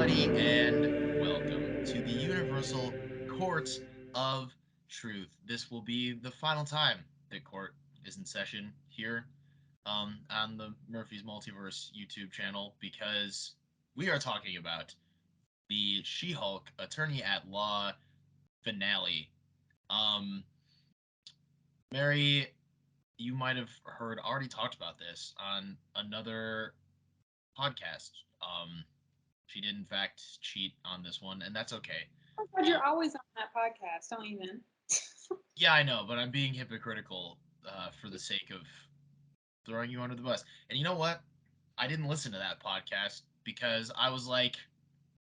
everybody, and welcome to the Universal Court of Truth. This will be the final time that court is in session here on the Murphy's Multiverse YouTube channel because we are talking about the She-Hulk Attorney at Law finale. Um, Mary, you might have heard already talked about this on another podcast. She did in fact cheat on this one, and that's okay. Oh God, Um, you're always on that podcast. Don't even. yeah, I know, but I'm being hypocritical for the sake of throwing you under the bus. And you know what? I didn't listen to that podcast because I was like,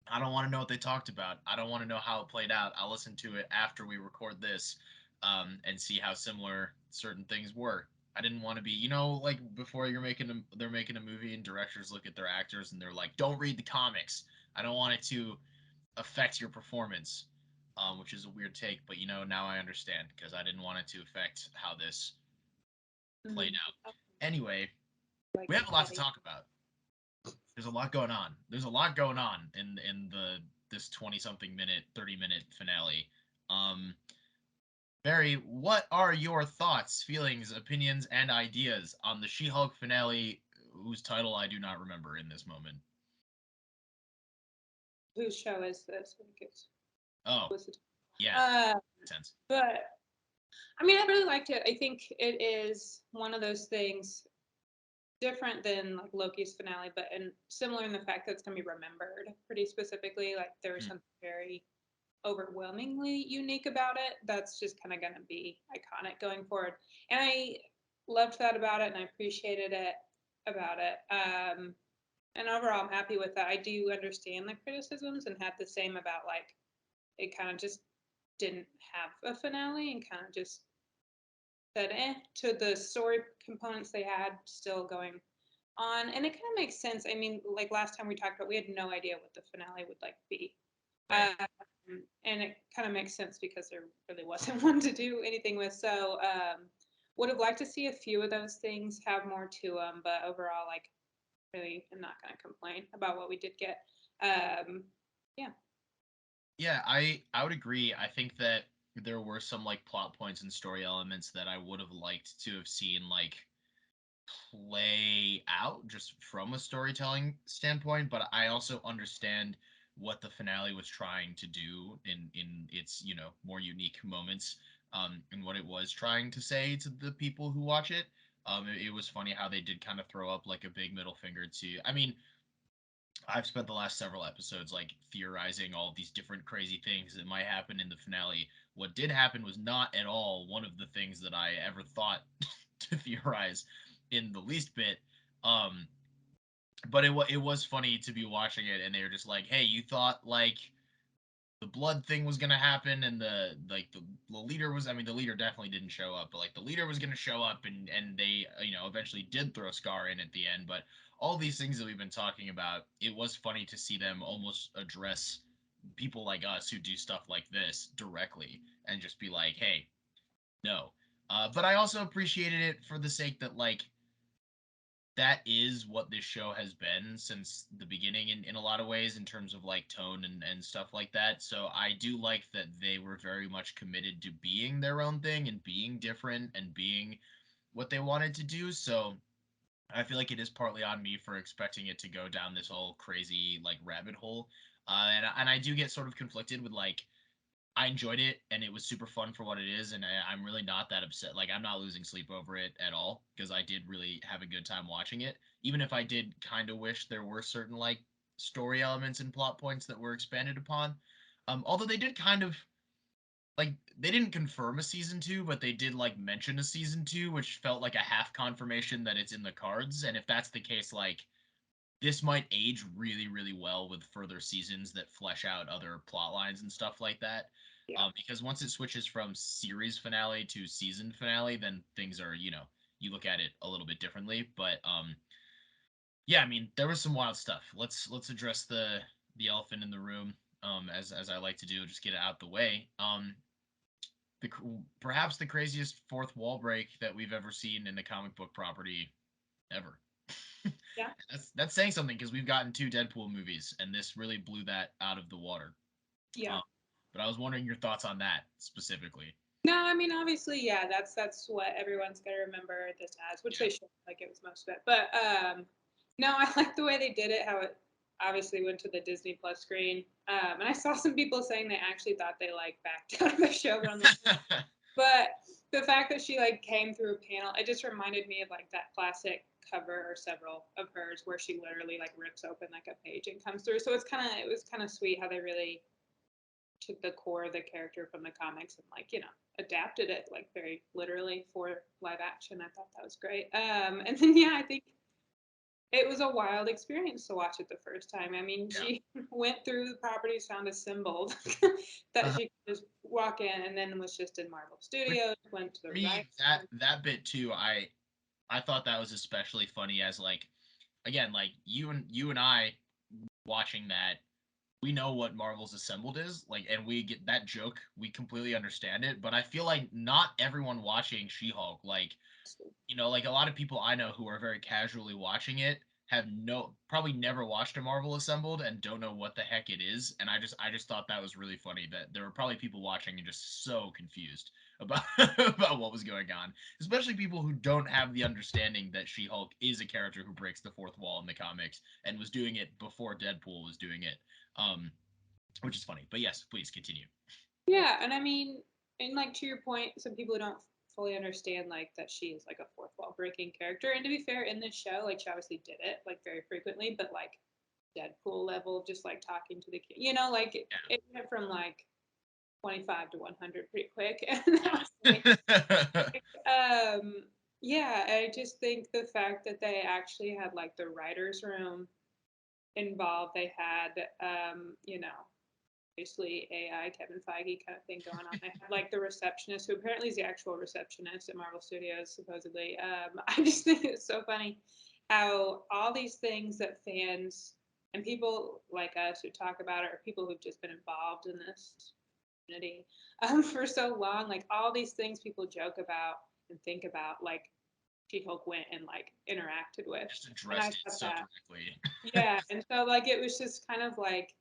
I don't want to know what they talked about. I don't want to know how it played out. I'll listen to it after we record this and see how similar certain things were. I didn't want to be, like before they're making a movie and directors look at their actors and they're like, don't read the comics. I don't want it to affect your performance, which is a weird take, but now I understand because I didn't want it to affect how this played Mm, out. Anyway, like we have a lot to Betty. talk about. There's a lot going on. There's a lot going on in the this 20 something minute, 30-minute finale. Um, Barry, what are your thoughts, feelings, opinions, and ideas on the She-Hulk finale, whose title I do not remember in this moment? Whose show is this? I think it's Oh, what's it? yeah, Uh, makes sense. but I mean, I really liked it. I think it is one of those things different than like Loki's finale, but and similar in the fact that it's gonna be remembered pretty specifically. Like there was Hmm. something very overwhelmingly unique about it. That's just kind of gonna be iconic going forward. And I loved that about it, and I appreciated it about it. And overall, I'm happy with that. I do understand the criticisms and had the same about like it kind of just didn't have a finale and kind of just said to the story components they had still going on, and it kind of makes sense. I mean, like last time we talked about, we had no idea what the finale would like be, Right. and it kind of makes sense because there really wasn't one to do anything with. So, would have liked to see a few of those things have more to them, but overall, like really, I'm not going to complain about what we did get. Um, yeah. Yeah, I would agree. I think that there were some like plot points and story elements that I would have liked to have seen like play out just from a storytelling standpoint, but I also understand what the finale was trying to do in its, more unique moments, and what it was trying to say to the people who watch it. It was funny how they did kind of throw up like a big middle finger to, I mean, I've spent the last several episodes like theorizing all these different crazy things that might happen in the finale. What did happen was not at all one of the things that I ever thought to theorize in the least bit. Um, but it was funny to be watching it, and they were just like, "Hey, you thought like the blood thing was gonna happen, and the leader was. I mean, the leader definitely didn't show up, but like the leader was gonna show up, and they eventually did throw Scar in at the end. But all these things that we've been talking about, it was funny to see them almost address people like us who do stuff like this directly and just be like, hey, no. But I also appreciated it for the sake that like that is what this show has been since the beginning in a lot of ways in terms of like tone and stuff like that. So I do like that they were very much committed to being their own thing and being different and being what they wanted to do. So I feel like it is partly on me for expecting it to go down this whole crazy like rabbit hole. And I do get sort of conflicted with like I enjoyed it and it was super fun for what it is, and I'm really not that upset. Like I'm not losing sleep over it at all because I did really have a good time watching it. Even if I did kind of wish there were certain like story elements and plot points that were expanded upon. Although they did kind of like they didn't confirm a season two, but they did like mention a season two, which felt like a half confirmation that it's in the cards. And if that's the case, like this might age really, really well with further seasons that flesh out other plot lines and stuff like that. Yeah. Because once it switches from series finale to season finale, then things are, you look at it a little bit differently. But yeah, I mean, there was some wild stuff. Let's address the elephant in the room, as I like to do, just get it out the way. The perhaps the craziest fourth wall break that we've ever seen in a comic book property ever. Yeah. That's saying something because we've gotten 2 Deadpool movies, and this really blew that out of the water. Yeah. Um, but I was wondering your thoughts on that specifically. No, I mean obviously, yeah, that's what everyone's gonna remember this as, which Yeah. they should, like it was most of it. But no, I like the way they did it, how it obviously went to the Disney Plus screen. And I saw some people saying they actually thought they like backed out of the show, but I'm like, but the fact that she like came through a panel, it just reminded me of like that classic cover or several of hers where she literally like rips open like a page and comes through. So it was kind of sweet how they really took the core of the character from the comics and like adapted it like very literally for live action. I thought that was great. And then yeah, I think it was a wild experience to watch it the first time. I mean, Yeah. she went through the properties, found a symbol that Uh-huh. she could just walk in, and then was just in Marvel Which Studios. Went to the for right. me, that bit too, I thought that was especially funny as like again, like you and I watching that, we know what Marvel's Assembled is, like, and we get that joke, we completely understand it. But I feel like not everyone watching She-Hulk, like, like a lot of people I know who are very casually watching it have probably never watched a Marvel Assembled and don't know what the heck it is. And I just thought that was really funny that there were probably people watching and just so confused about about what was going on, especially people who don't have the understanding that She-Hulk is a character who breaks the fourth wall in the comics and was doing it before Deadpool was doing it. Um, which is funny. But yes, please continue. Yeah, and I mean, and like to your point, some people don't fully understand like that she is like a fourth wall breaking character. And to be fair, in this show, like she obviously did it like very frequently, but like Deadpool level, just like talking to the kid, like it went from like 25 to 100 pretty quick. And that was like, Yeah. um, yeah, I just think the fact that they actually had like the writer's room involved, they had, basically AI Kevin Feige kind of thing going on. They had like the receptionist, who apparently is the actual receptionist at Marvel Studios, supposedly. I just think it's so funny how all these things that fans and people like us who talk about it, or people who've just been involved in this community for so long, like all these things people joke about and think about, like She-Hulk went and like interacted with. Just And I addressed it thought so that, directly. yeah. And so like it was just kind of like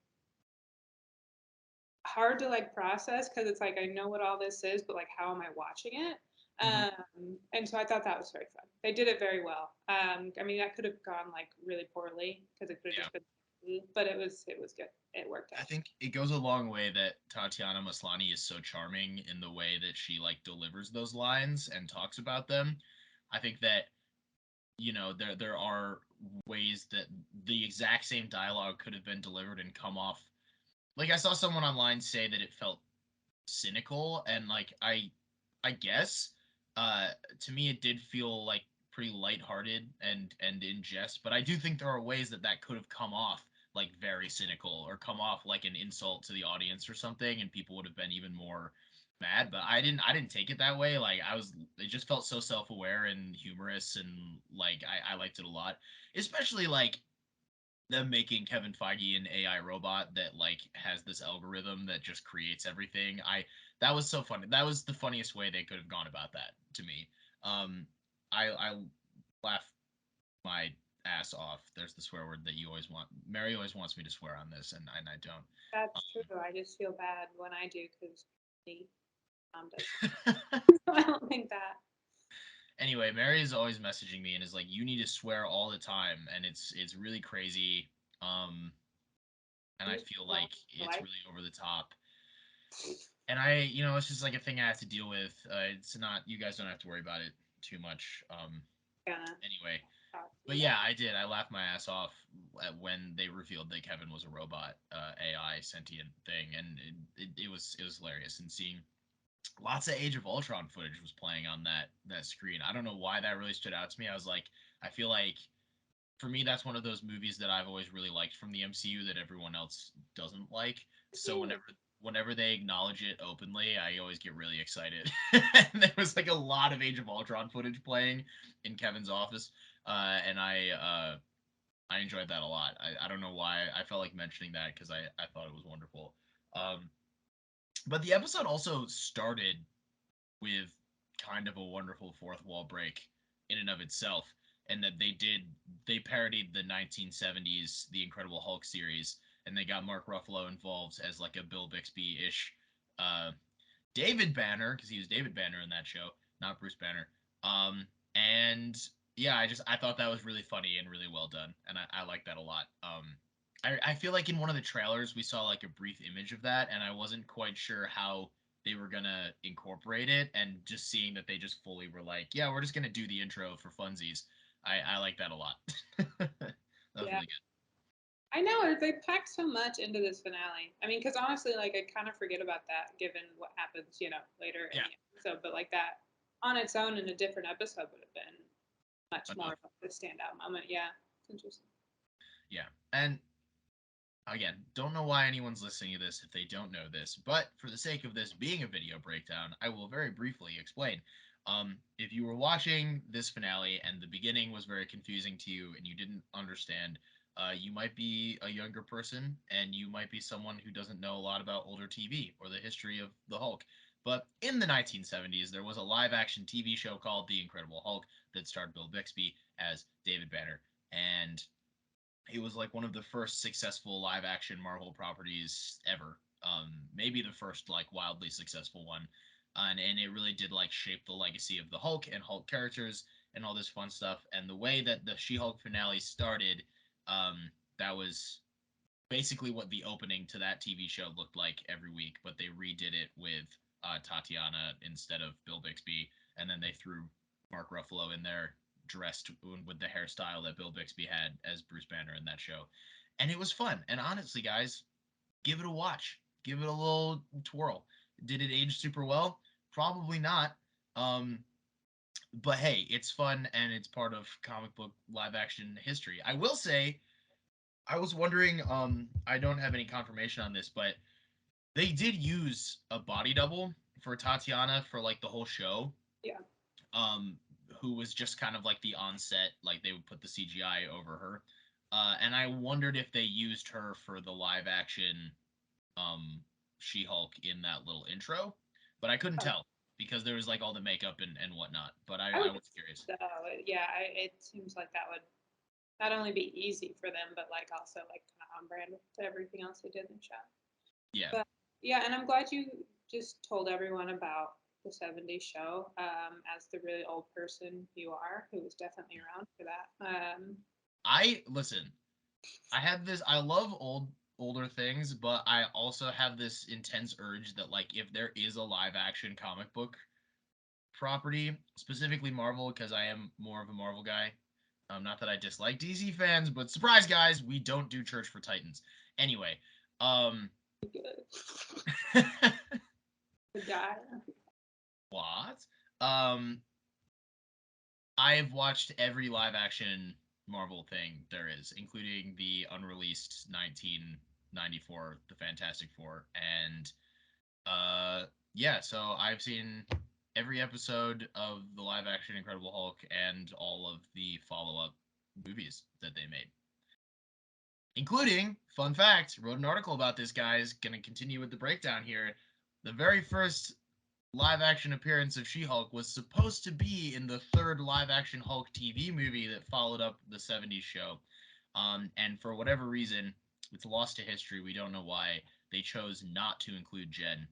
hard to like process because it's like I know what all this is, but like how am I watching it? Mhm. And so I thought that was very fun. They did it very well. I mean, that could have gone like really poorly because it could have Yeah. just been, but it was good. It worked I out. think it goes a long way that Tatiana Maslany is so charming in the way that she like delivers those lines and talks about them. I think that there are ways that the exact same dialogue could have been delivered and come off. Like I saw someone online say that it felt cynical, and like I guess to me it did feel like pretty lighthearted and in jest, but I do think there are ways that that could have come off like very cynical or come off like an insult to the audience or something, and people would have been even more mad. But I didn't take it that way. Like it just felt so self-aware and humorous, and like I liked it a lot, especially like them making Kevin Feige an AI robot that like has this algorithm that just creates everything. That was so funny. That was the funniest way they could have gone about that to me. Um, I laugh my ass off. There's the swear word that you always want. Mary always wants me to swear on this, and I don't. That's true. I just feel bad when I do because me does. Um, I don't think that. anyway, Mary is always messaging me and is like, "You need to swear all the time," and it's really crazy. Um, and I feel like it's Like, really over the top. And it's just like a thing I have to deal with. It's not, you guys don't have to worry about it too much. gonna Anyway, talk to but you yeah, about. I did. I laughed my ass off when they revealed that Kevin was a robot, AI sentient thing, and it was hilarious. And seeing lots of Age of Ultron footage was playing on that screen. I don't know why that really stood out to me. I was like, I feel like for me, that's one of those movies that I've always really liked from the MCU that everyone else doesn't like. So whenever they acknowledge it openly, I always get really excited. And there was like a lot of Age of Ultron footage playing in Kevin's office, and I enjoyed that a lot. I don't know why I felt like mentioning that because I thought it was wonderful. Um, but the episode also started with kind of a wonderful fourth wall break in and of itself. and that they parodied the 1970s The Incredible Hulk series, and they got Mark Ruffalo involved as like a Bill Bixby-ish uh, David Banner, because he was David Banner in that show, not Bruce Banner. And yeah, I thought that was really funny and really well done, and I like that a lot. I feel like in one of the trailers we saw like a brief image of that, and I wasn't quite sure how they were gonna incorporate it, and just seeing that they just fully were like, yeah, we're just gonna do the intro for funsies. I like that a lot. That was Yeah. really good. I know they packed so much into this finale. I mean, because honestly, like I kind of forget about that given what happens, later in Yeah, the episode. But like that on its own in a different episode would have been much more enough. of a standout moment. Yeah, it's interesting. Yeah, and again, don't know why anyone's listening to this if they don't know this, but for the sake of this being a video breakdown, I will very briefly explain. If you were watching this finale and the beginning was very confusing to you and you didn't understand, you might be a younger person and you might be someone who doesn't know a lot about older TV or the history of the Hulk. But in the 1970s, there was a live action TV show called The Incredible Hulk that starred Bill Bixby as David Banner. And it was like one of the first successful live action Marvel properties ever. Maybe the first like wildly successful one, and it really did like shape the legacy of the Hulk and Hulk characters and all this fun stuff. And the way that the She-Hulk finale started, that was basically what the opening to that TV show looked like every week, but they redid it with Tatiana instead of Bill Bixby, and then they threw Mark Ruffalo in there dressed with the hairstyle that Bill Bixby had as Bruce Banner in that show. And it was fun. And honestly, guys, give it a watch. Give it a little twirl. Did it age super well? Probably not. But hey, it's fun and it's part of comic book live action history. I will say, I was wondering, I don't have any confirmation on this, but they did use a body double for Tatiana for like the whole show. Yeah. Um, who was just kind of like the onset, like they would put the CGI over her. And I wondered if they used her for the live action um She-Hulk in that little intro, but I couldn't Oh, tell because there was like all the makeup and whatnot. But I I would. was curious. So yeah, it seems like that would not only be easy for them, but like also like kind of on brand to everything else they did in the show. Yeah, But yeah, and I'm glad you just told everyone about the '70s show. As the really old person you are, who was definitely around for that. I listen. I have this. I love older things, but I also have this intense urge that like if there is a live action comic book property, specifically Marvel, because I am more of a Marvel guy. Not that I dislike DC fans, but surprise, guys, we don't do Church for Titans. Anyway, um, Good. what? The guy. I've watched every live action Marvel thing there is, including the unreleased 1994 The Fantastic Four, and yeah, so I've seen every episode of the live action Incredible Hulk and all of the follow up movies that they made. Including, fun fact, wrote an article about this, guys. Gonna continue with the breakdown here. The very first live action appearance of She Hulk was supposed to be in the third live action Hulk TV movie that followed up the 70s show. And for whatever reason, it's lost to history. We don't know why. They chose not to include Jen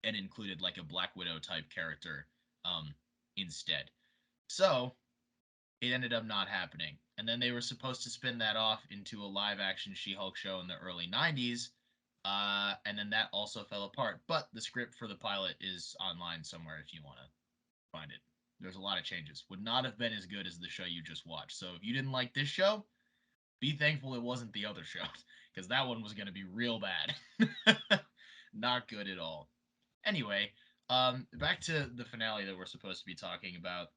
and included like a Black Widow type character instead. So it ended up not happening. And then they were supposed to spin that off into a live action She Hulk show in the early 90s. And then that also fell apart. But the script for the pilot is online somewhere if you want to find it. There's a lot of changes. Would not have been as good as the show you just watched. So if you didn't like this show, be thankful it wasn't the other show because that one was going to be real bad. Not good at all. Anyway, back to the finale that we're supposed to be talking about.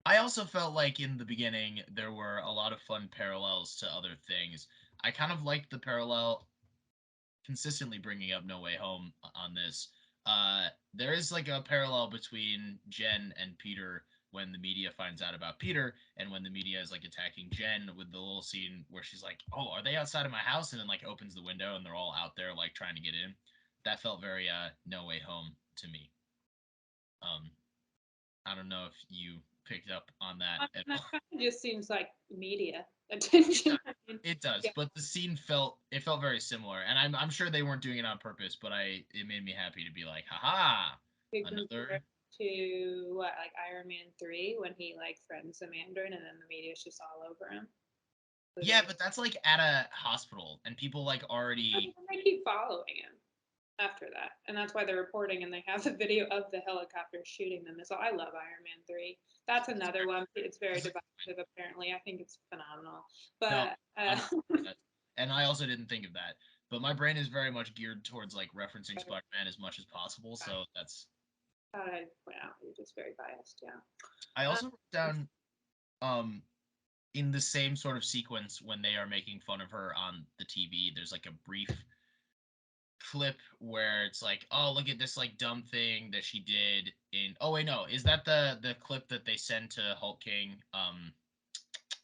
I also felt like in the beginning there were a lot of fun parallels to other things. I kind of liked the parallel consistently bringing up No Way Home on this. There is like a parallel between Jen and Peter when the media finds out about Peter and when the media is like attacking Jen with the little scene where she's like, "Oh, are they outside of my house?" and then like opens the window and they're all out there like trying to get in. That felt very No Way Home to me. Um, I don't know if you picked up on that I at mean, all. that kind of just seems like media It attention. does. I mean, It does, yeah, but the scene felt very similar, and I'm sure they weren't doing it on purpose, but it made me happy to be like, haha, we compare another. it to what, like Iron Man 3 when he like threatens the Mandarin and then the media's just all over him. Yeah, Literally. but that's like at a hospital, and people like already. And they keep following him after that. And that's why they're reporting and they have the video of the helicopter shooting them. So I love Iron Man 3. That's another one. It's very It's like, divisive, apparently. I think it's phenomenal. no, But I'm and I also didn't think of that, but my brain is very much geared towards like referencing Spider-Man as much as possible, so that's. thought I'd point out you're just very biased. Yeah. I Um, also wrote down um in the same sort of sequence when they are making fun of her on the TV. There's like a brief clip where it's like, oh, look at this like dumb thing that she did in. Oh wait, no, is that the clip that they send to Hulk King?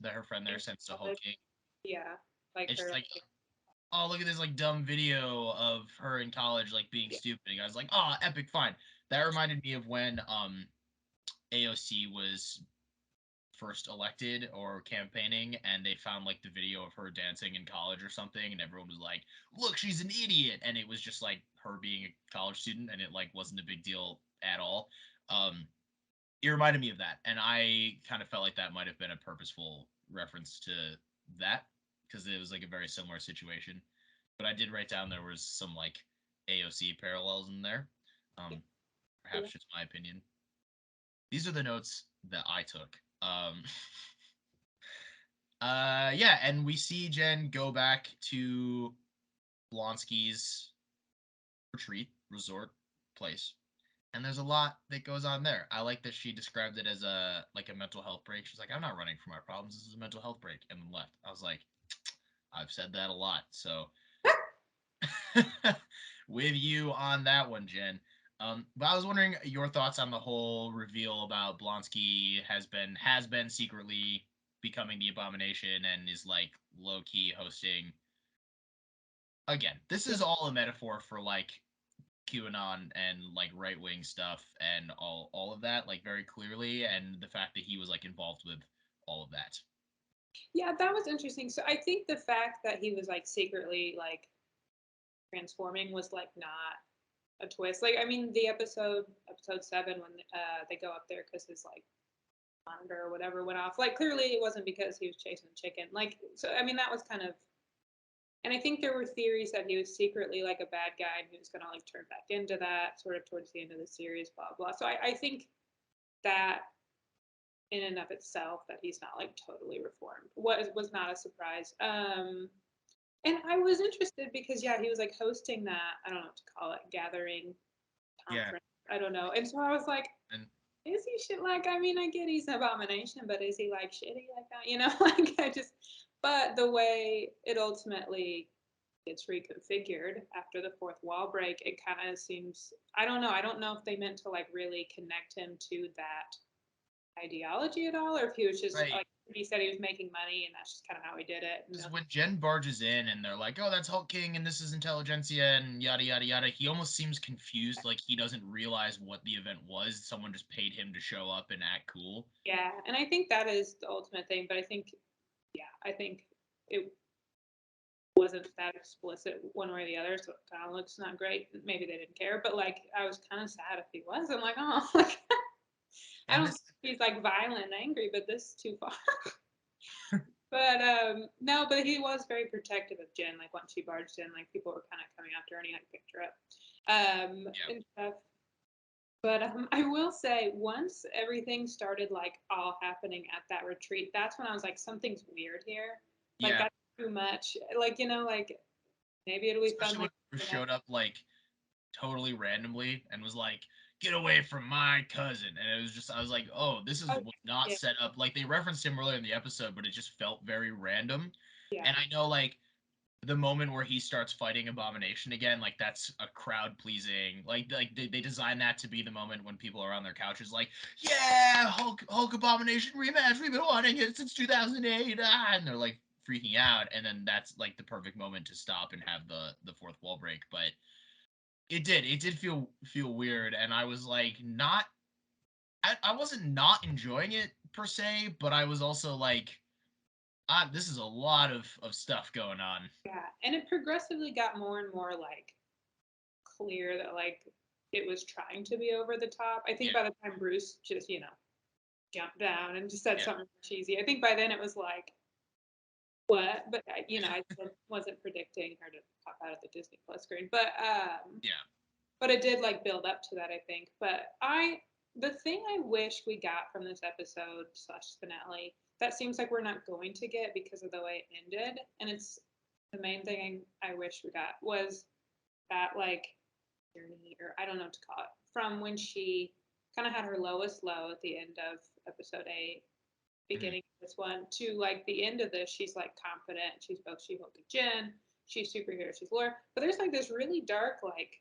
That her friend there sends to Hulk King. yeah. Like It's her. just like, oh, look at this like dumb video of her in college like being Yeah. stupid. And I was like, oh, epic, fine. That reminded me of when AOC was first elected or campaigning, and they found like the video of her dancing in college or something, and everyone was like, look, she's an idiot, and it was just like her being a college student, and it like wasn't a big deal at all. um it reminded me of that, and I kind of felt like that might have been a purposeful reference to that, because it was like a very similar situation. But I did write down there was some like AOC parallels in there. um Yeah. Perhaps just my opinion. These are the notes that I took. Yeah, and we see Jen go back to Blonsky's retreat, resort, place. And there's a lot that goes on there. I like that she described it as a like a mental health break. She's like, I'm not running from my problems. This is a mental health break, and then left. I was like, I've said that a lot. So with you on that one, Jen. But I was wondering your thoughts on the whole reveal about Blonsky has been secretly becoming the Abomination and is like low key hosting. Again, this Yeah. is all a metaphor for like QAnon and like right wing stuff and all of that, like very clearly, and the fact that he was like involved with all of that. Yeah, that was interesting. So I think the fact that he was like secretly like transforming was like not a twist. Like I mean, the episode 7 when they go up there because his like monitor or whatever went off. Like clearly it wasn't because he was chasing the chicken. Like so, I mean that was kind of. And I think there were theories that he was secretly like a bad guy and he was gonna like turn back into that sort of towards the end of the series, blah blah. So I think that in and of itself that he's not like totally reformed was not a surprise. And I was interested because yeah, he was like hosting that, I don't know what to call it, gathering Yeah, conference. I don't know. And so I was like, and is he shit like I mean I get he's an abomination, but is he like shitty like that? You know, like I just but the way it ultimately gets reconfigured after the fourth wall break, it kind of seems I don't know. I don't know if they meant to like really connect him to that ideology at all, or if he was just right. like he said he was making money and that's just kind of how he did it. And Because when Jen barges in and they're like, "Oh, that's Hulk King and this is intelligentsia and yada yada yada," he almost seems confused, like he doesn't realize what the event was. Someone just paid him to show up and act cool. yeah, and I think that is the ultimate thing. But I think, yeah, I think it wasn't that explicit one way or the other, so it kind of looks not great. Maybe they didn't care, but like I was kind of sad if he was. I'm like, oh, like, I And don't this, think he's like violent and angry, but this is too far. But no, but he was very protective of Jen. Like once she barged in, like people were kind of coming after her, and he like picked her up yeah, and stuff. But I will say, once everything started like all happening at that retreat, that's when I was like, something's weird here. Like yeah. that's too much. Like like maybe it'll be fun. Especially when Like he showed up like totally randomly and was like, "Get away from my cousin," and it was just, I was like, "Oh, this is oh, not yeah, set up." Like they referenced him earlier in the episode, but it just felt very random. yeah, And I know like the moment where he starts fighting Abomination again, like that's a crowd pleasing. Like they designed that to be the moment when people are on their couches, like, yeah, Hulk Abomination rematch. We've been wanting it since 2008, and they're like freaking out. And then that's like the perfect moment to stop and have the fourth wall break. But it did feel weird, and I was like not I wasn't not enjoying it per se, but I was also like, this is a lot of stuff going on. Yeah, and it progressively got more and more like clear that like it was trying to be over the top. I think Yeah, by the time Bruce just, jumped down and just said yeah, something cheesy, I think by then it was like, what? But I still wasn't predicting her to pop out of the Disney Plus screen. yeah, But it did like build up to that, I think. The thing I wish we got from this episode slash finale that seems like we're not going to get because of the way it ended, and it's the main thing I wish we got was that like journey, or I don't know what to call it, from when she kind of had her lowest low at the end of episode 8, mhm, beginning of this one, to like the end of this. She's like confident. She's both She-Hulk and Jen. She's superhero. She's Laura. But there's like this really dark like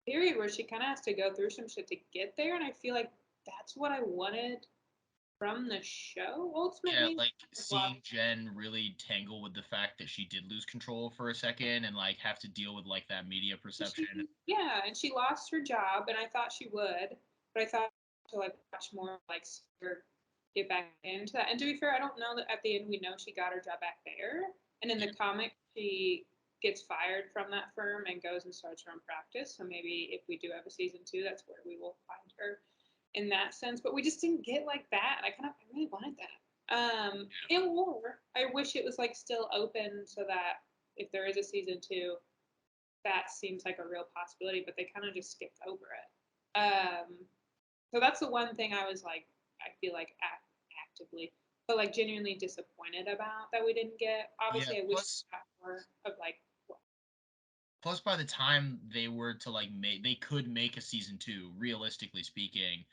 period where she kind of has to go through some shit to get there, and I feel like that's what I wanted from the show yeah. ultimately. Like seeing Jen really tangle with the fact that she did lose control for a second, and like have to deal with like that media perception. Yeah, and she lost her job, and I thought she would, but I thought to like watch more like her get back into that. And to be fair, I don't know that at the end we know she got her job back there. And in Yeah, the comic, she gets fired from that firm and goes and starts her own practice. So maybe if we do have a season 2, that's where we will find her in that sense. But we just didn't get like that. I really wanted that. And or I wish it was like still open so that if there is a season 2, that seems like a real possibility, but they kind of just skipped over it. So that's the one thing I was like, I feel like actively, but like genuinely disappointed about that we didn't get. yeah. Obviously, I wish Plus, we got more of like, plus, by the time they were to like make, they could make a season 2. Realistically speaking,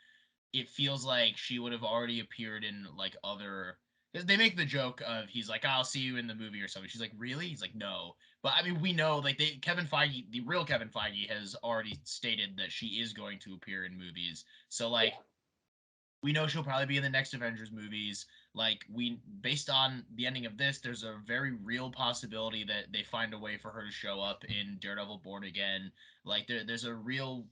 it feels like she would have already appeared in like other. Because they make the joke of he's like, I'll see you in the movie or something. She's like, really? He's like, no. But I mean, we know like Kevin Feige, the real Kevin Feige, has already stated that she is going to appear in movies. So like, yeah, we know she'll probably be in the next Avengers movies. Like we, based on the ending of this, there's a very real possibility that they find a way for her to show up in Daredevil Born Again. Like there's a real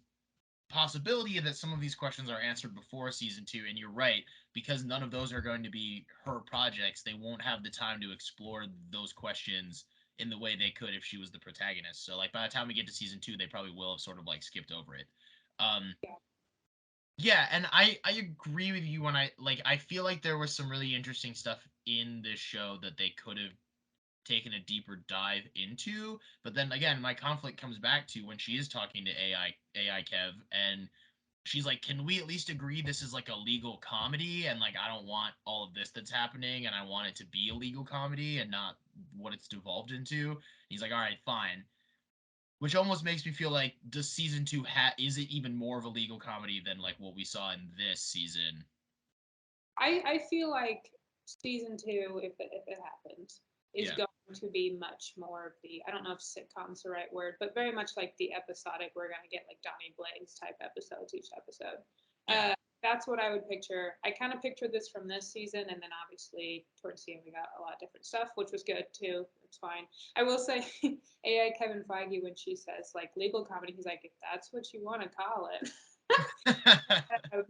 possibility that some of these questions are answered before season 2, and you're right, because none of those are going to be her projects, they won't have the time to explore those questions in the way they could if she was the protagonist. So like by the time we get to season 2, they probably will have sort of like skipped over it. um yeah. yeah, and I agree with you when I feel like there was some really interesting stuff in this show that they could have taken a deeper dive into. But then again, my conflict comes back to when she is talking to AI Kev, and she's like, "Can we at least agree this is like a legal comedy, and like I don't want all of this that's happening, and I want it to be a legal comedy and not what it's devolved into." And he's like, "All right, fine." Which almost makes me feel like, does season 2 is it even more of a legal comedy than like what we saw in this season? I feel like season 2, if it happens, is Yeah, going to be much more of the, I don't know if sitcom's the right word, but very much like the episodic. We're gonna get like Donnie Blaze type episodes each episode. yeah, That's what I would picture. I kind of pictured this from this season, and then obviously towards the end we got a lot of different stuff, which was good too. It's fine. I will say, AI Kevin Feige, when she says like legal comedy, he's like, if that's what you want to call it.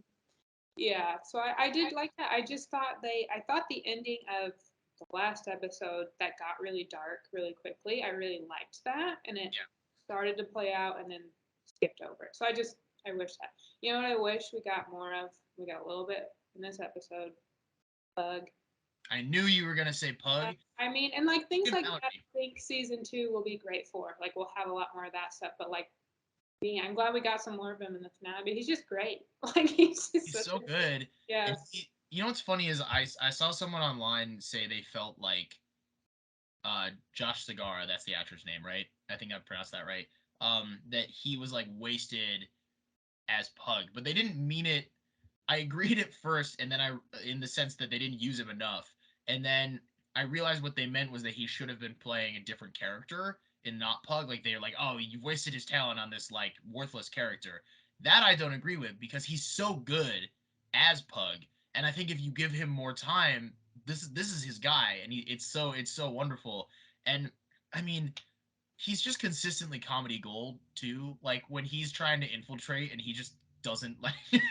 Yeah, so I did like that. I thought the ending of the last episode that got really dark really quickly. I really liked that, and it yeah. started to play out and then skipped over it. So I wish that. You know what I wish we got more of? We got a little bit in this episode. Bug. I knew you were gonna say Pug. I mean, and like things Good like that, melody. I think season 2 will be great for. Like we'll have a lot more of that stuff. But like me, I'm glad we got some more of him in the finale. But he's just great. Like he's just He's such so a good. yeah. And you know what's funny is I saw someone online say they felt like Josh Segarra, that's the actor's name, right? I think I pronounced that right. That he was like wasted as Pug, but they didn't mean it. I agreed at first, and then in the sense that they didn't use him enough, and then I realized what they meant was that he should have been playing a different character and not Pug. Like they're like, oh, you've wasted his talent on this like worthless character. That I don't agree with because he's so good as Pug, and I think if you give him more time, this is his guy, and it's so wonderful. And I mean, he's just consistently comedy gold too. Like when he's trying to infiltrate and he just doesn't like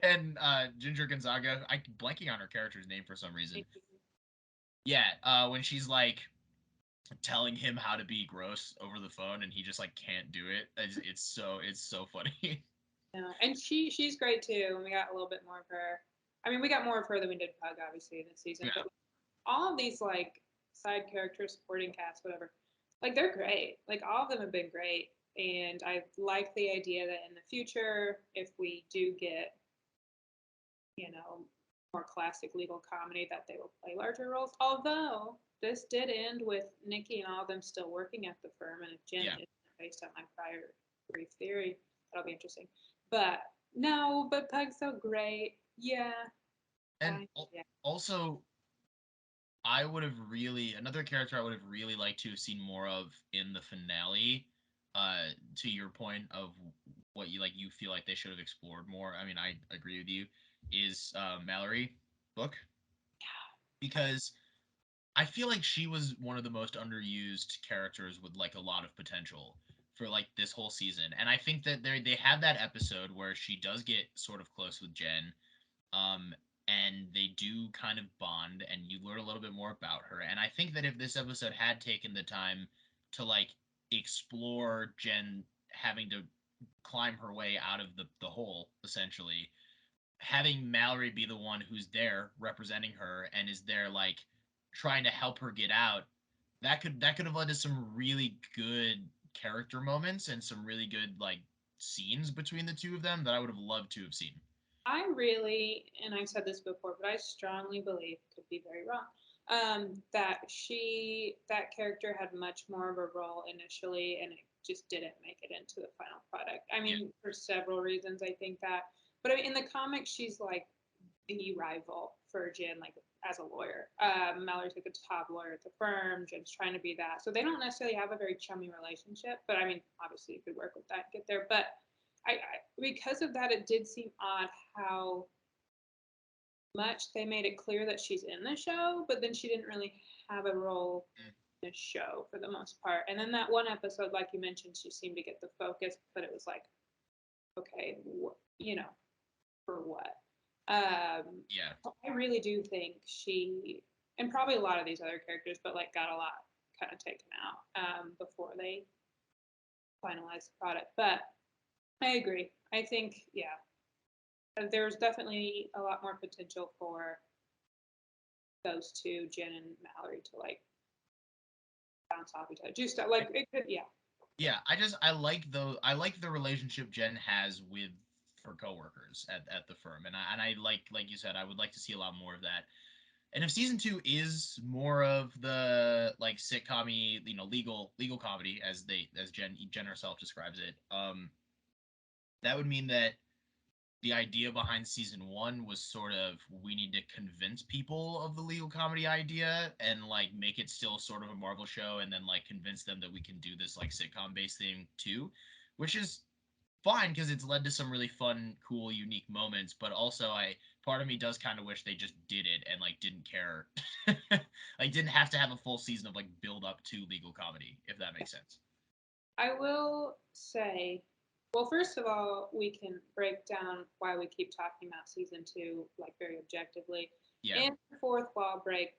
and Ginger Gonzaga, I'm blanking on her character's name for some reason. Yeah, when she's like telling him how to be gross over the phone and he just like can't do it. It's so funny. Yeah, and she's great too. And we got a little bit more of her. I mean, we got more of her than we did Pug, obviously, in this season. Yeah. But all of these like side characters, supporting cast, whatever, like they're great. Like all of them have been great, and I like the idea that in the future, if we do get, you know, more classic legal comedy, that they will play larger roles. Although this did end with Nikki and all of them still working at the firm, and if Jen Yeah. is based on my prior brief theory, that'll be interesting. But no, but Pug's so great. Yeah, And yeah. also I would have really another character I would have really liked to have seen more of in the finale. To your point of what you feel like they should have explored more. I mean, I agree with you. Is Mallory Book, because I feel like she was one of the most underused characters with like a lot of potential for like this whole season. And I think that they have that episode where she does get sort of close with Jen. Um and they do kind of bond and you learn a little bit more about her. And I think that if this episode had taken the time to like explore Jen having to climb her way out of the hole essentially, having Mallory be the one who's there representing her and is there like trying to help her get out, that could have led to some really good character moments and some really good like scenes between the two of them that I would have loved to have seen. I really, and I've said this before, but I strongly believe, could be very wrong, that that character had much more of a role initially, and it just didn't make it into the final product. I Yeah. mean, for several reasons, I think that. But I mean, in the comics, she's like the rival for Jen, like as a lawyer. Mallory's like the top lawyer at the firm. Jen's trying to be that. So they don't necessarily have a very chummy relationship. But I mean, obviously, you could work with that, get there. But because of that, it did seem odd how much they made it clear that she's in the show, but then she didn't really have a role Mm. in the show for the most part. And then that one episode, like you mentioned, she seemed to get the focus, but it was like, okay, for what? Yeah. I really do think she, and probably a lot of these other characters, but like got a lot kind of taken out before they finalized the product. But I agree. I think, yeah, there's definitely a lot more potential for those two, Jen and Mallory, to like bounce off each other. Do stuff like it could, yeah. Yeah, I like the relationship Jen has with her coworkers at the firm, and I like you said, I would like to see a lot more of that. And if season two is more of the like sitcom, legal comedy as Jen herself describes it, that would mean that the idea behind season one was sort of we need to convince people of the legal comedy idea and like make it still sort of a Marvel show and then like convince them that we can do this like sitcom based thing too, which is fine because it's led to some really fun, cool, unique moments. But also, I part of me does kind of wish they just did it and like didn't care, like didn't have to have a full season of like build up to legal comedy, if that makes sense. I will say, well, first of all, we can break down why we keep talking about season two like very objectively. Yeah, In the fourth wall break,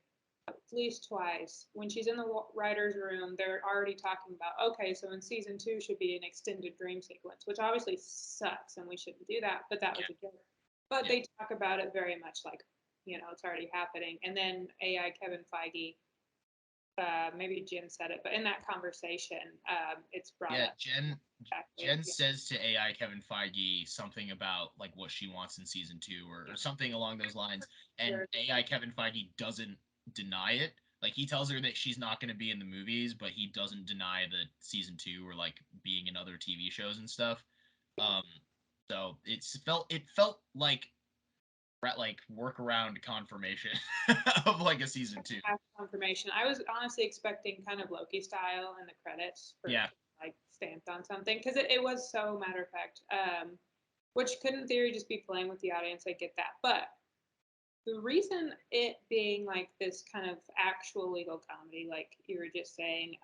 at least twice, when she's in the writer's room, they're already talking about, okay, so in season two should be an extended dream sequence, which obviously sucks and we shouldn't do that, but that was yeah, a joke. But yeah, they talk about it very much like, it's already happening. And then AI Kevin Feige, maybe Jim said it, but in that conversation, it's brought yeah. up Jen exactly. says to AI Kevin Feige something about like what she wants in season two or something along those lines, and AI Kevin Feige doesn't deny it. Like he tells her that she's not going to be in the movies, but he doesn't deny the season two or like being in other TV shows and stuff. Um, so it felt like workaround confirmation of like a season two. Confirmation. I was honestly expecting kind of Loki style in the credits for it Yeah, to like stamped on something because it was so matter of fact. Which could in theory just be playing with the audience. I get that, but the reason it being like this kind of actual legal comedy, like you were just saying,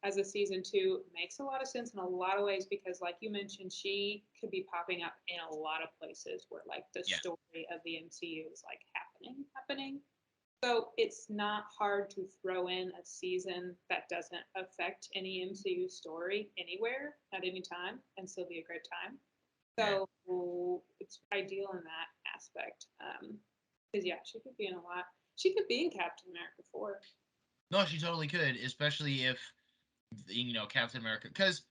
as a season two makes a lot of sense in a lot of ways because, like you mentioned, she could be popping up in a lot of places where like the Yeah, story of the MCU is like happening. So it's not hard to throw in a season that doesn't affect any MCU story anywhere at any time and still be a great time. yeah. So it's ideal in that aspect. Because yeah, she could be in a lot. She could be in Captain America 4. No, she totally could, especially if Captain America. Because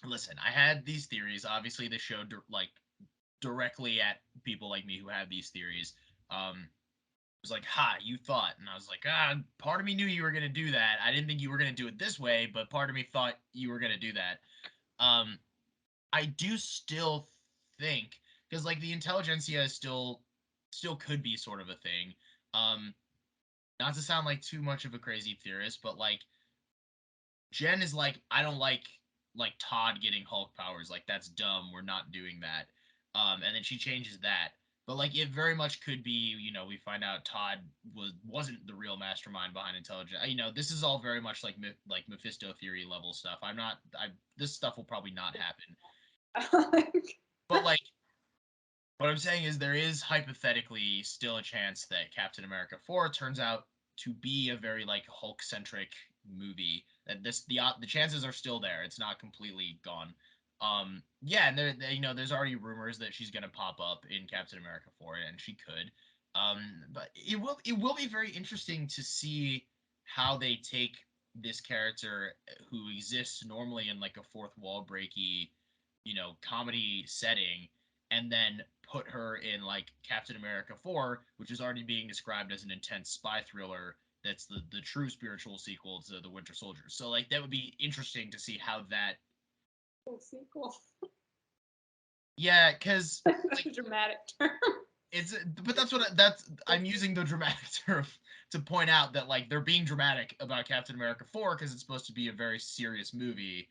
listen, I had these theories. Obviously, they showed like directly at people like me who have these theories. It was like, "Ha, you thought," and I was like, "Ah, part of me knew you were gonna do that. I didn't think you were gonna do it this way, but part of me thought you were gonna do that." Um, I do still think because like the intelligentsia is still could be sort of a thing. Um, Not to sound like too much of a crazy theorist, but like Jen is like, I don't like Todd getting Hulk powers. Like that's dumb. We're not doing that. And then she changes that. But like it very much could be, we find out Todd wasn't the real mastermind behind intelligence. This is all very much like Mephisto theory level stuff. This stuff will probably not happen. Like, But like what I'm saying is there is hypothetically still a chance that Captain America 4 turns out to be a very like Hulk centric movie. That the chances are still there. It's not completely gone. Yeah, and there's already rumors that she's gonna pop up in Captain America 4, and she could. But it will be very interesting to see how they take this character who exists normally in like a fourth wall breaky, comedy setting, and then put her in like Captain America 4, which is already being described as an intense spy thriller that's the true spiritual sequel to The Winter Soldier. So like that would be interesting to see how that. sequel. Yeah, cuz That's like a dramatic term. it's but that's I'm using the dramatic term to point out that like they're being dramatic about Captain America 4 because it's supposed to be a very serious movie,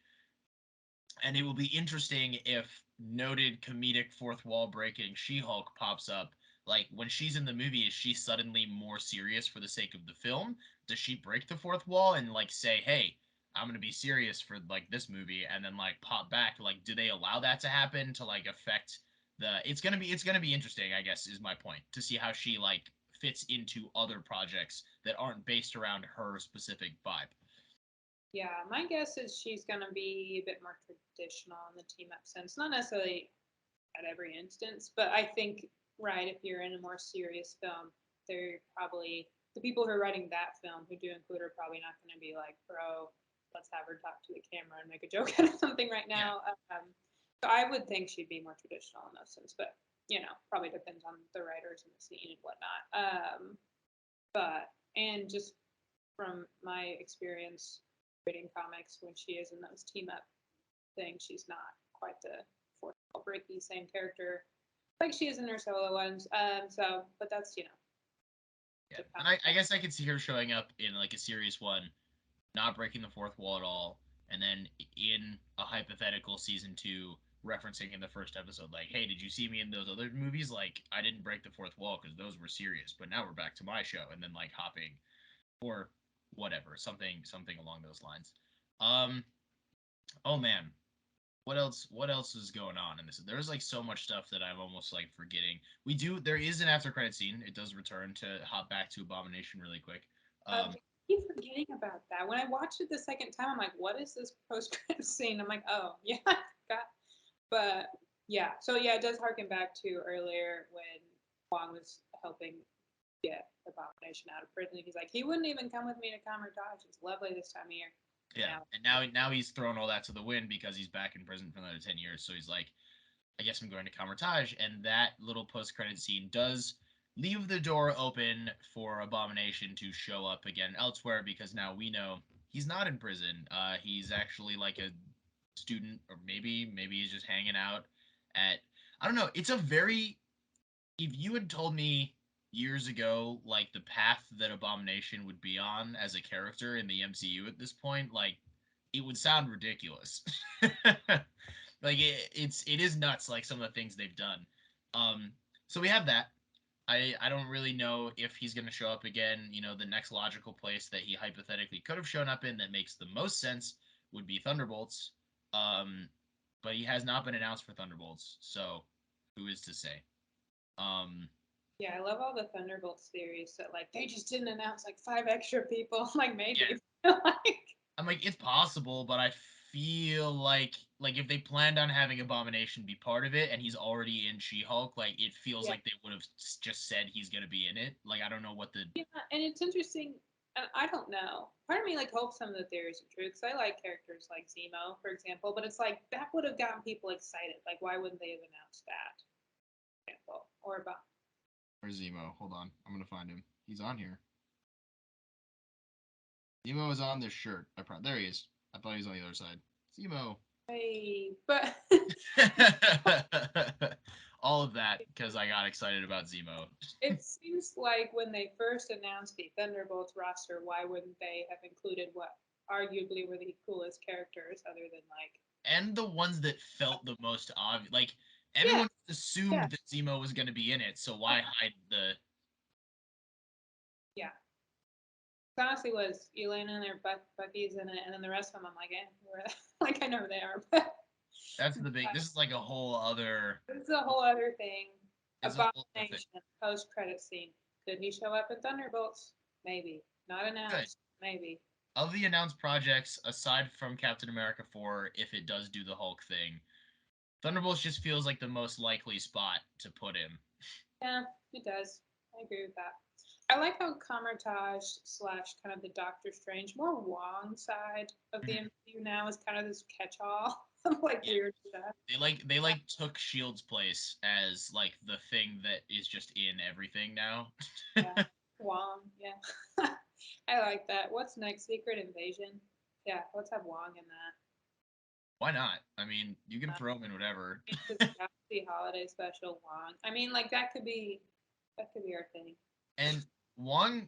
and it will be interesting if noted comedic fourth wall breaking She-Hulk pops up. Like when she's in the movie, is she suddenly more serious for the sake of the film? Does she break the fourth wall and like say, "Hey, I'm gonna be serious for like this movie," and then like pop back? Like, do they allow that to happen to like affect the? It's gonna be interesting. I guess is my point to see how she like fits into other projects that aren't based around her specific vibe. Yeah, my guess is she's going to be a bit more traditional in the team up sense. Not necessarily at every instance, but I think, right, if you're in a more serious film, they're probably, the people who are writing that film who do include her, are probably not going to be like, bro, let's have her talk to the camera and make a joke out of something right Yeah. now. So I would think she'd be more traditional in those sense, but probably depends on the writers and the scene and whatnot. But and just from my experience reading comics, when she is in those team up things, she's not quite the fourth wall breaky same character like she is in her solo ones. But that's Yeah, the and comic. I guess I could see her showing up in like a serious one, not breaking the fourth wall at all, and then in a hypothetical season two, referencing in the first episode, like, "Hey, did you see me in those other movies? Like, I didn't break the fourth wall because those were serious, but now we're back to my show," and then like hopping or whatever, something along those lines. Um, oh man, what else is going on in this? There's like so much stuff that I'm almost like forgetting. There is an after credit scene. It does return to hop back to Abomination really quick. I keep forgetting about that. When I watched it the second time, I'm like, what is this post credit scene? I'm like, oh yeah, I forgot. But yeah, so yeah, it does harken back to earlier when Wong was helping get Abomination out of prison. He's like, he wouldn't even come with me to Kamertage. It's lovely this time of year. Yeah, Now, and now he's thrown all that to the wind because he's back in prison for another 10 years. So he's like, I guess I'm going to Kamertage, and that little post credit scene does leave the door open for Abomination to show up again elsewhere because now we know he's not in prison. He's actually like a student, or maybe he's just hanging out at. I don't know. It's a very if you had told me years ago like the path that Abomination would be on as a character in the MCU at this point, like it would sound ridiculous. Like it is nuts like some of the things they've done. Um so we have that. I don't really know if he's going to show up again. You know, the next logical place that he hypothetically could have shown up in that makes the most sense would be Thunderbolts. Um, but he has not been announced for Thunderbolts, so who is to say? Um, Yeah, I love all the Thunderbolts theories that like they just didn't announce like 5 extra people. Like yeah, maybe like I'm like it's possible, but I feel like if they planned on having Abomination be part of it and he's already in She-Hulk, like it feels yeah. like they would have just said he's gonna be in it. Like I don't know what the Yeah, and it's interesting. I don't know. Part of me like hopes some of the theories are true because I like characters like Zemo, for example. But it's like that would have gotten people excited. Like, why wouldn't they have announced that? For example, or about where's Zemo? Hold on, I'm gonna find him. He's on here. Zemo is on this shirt. There he is. I thought he was on the other side. Zemo. hey, but All of that because I got excited about Zemo. it seems like when they first announced the Thunderbolts roster, why wouldn't they have included what arguably were the coolest characters other than like And the ones that felt the most obvious. Like yeah, everyone assumed yeah, that Zemo was going to be in it, so why hide the? yeah. Honestly was Elena and their Bucky's in it, and then the rest of them I'm like, like I know who they are, but That's the big. This is like a whole other. it's a whole other thing. It's a whole other thing. Abomination post credit scene. Could he show up in Thunderbolts? Maybe. Not Good. announced. Maybe. Of the announced projects, aside from Captain America 4, if it does do the Hulk thing, Thunderbolts just feels like the most likely spot to put him. Yeah, it does. I agree with that. I like how Kamertage slash kind of the Doctor Strange, more Wong side of the Mhm. MCU now is kind of this catch-all of like Yeah, weird stuff. they took Shield's place as like the thing that is just in everything now. Yeah, Wong. Yeah, I like that. What's next? Secret Invasion. Yeah, let's have Wong in that. Why not? I mean, you can Uh, throw him in whatever. Into the holiday special Wong. I mean, like that could be our thing. And Wong,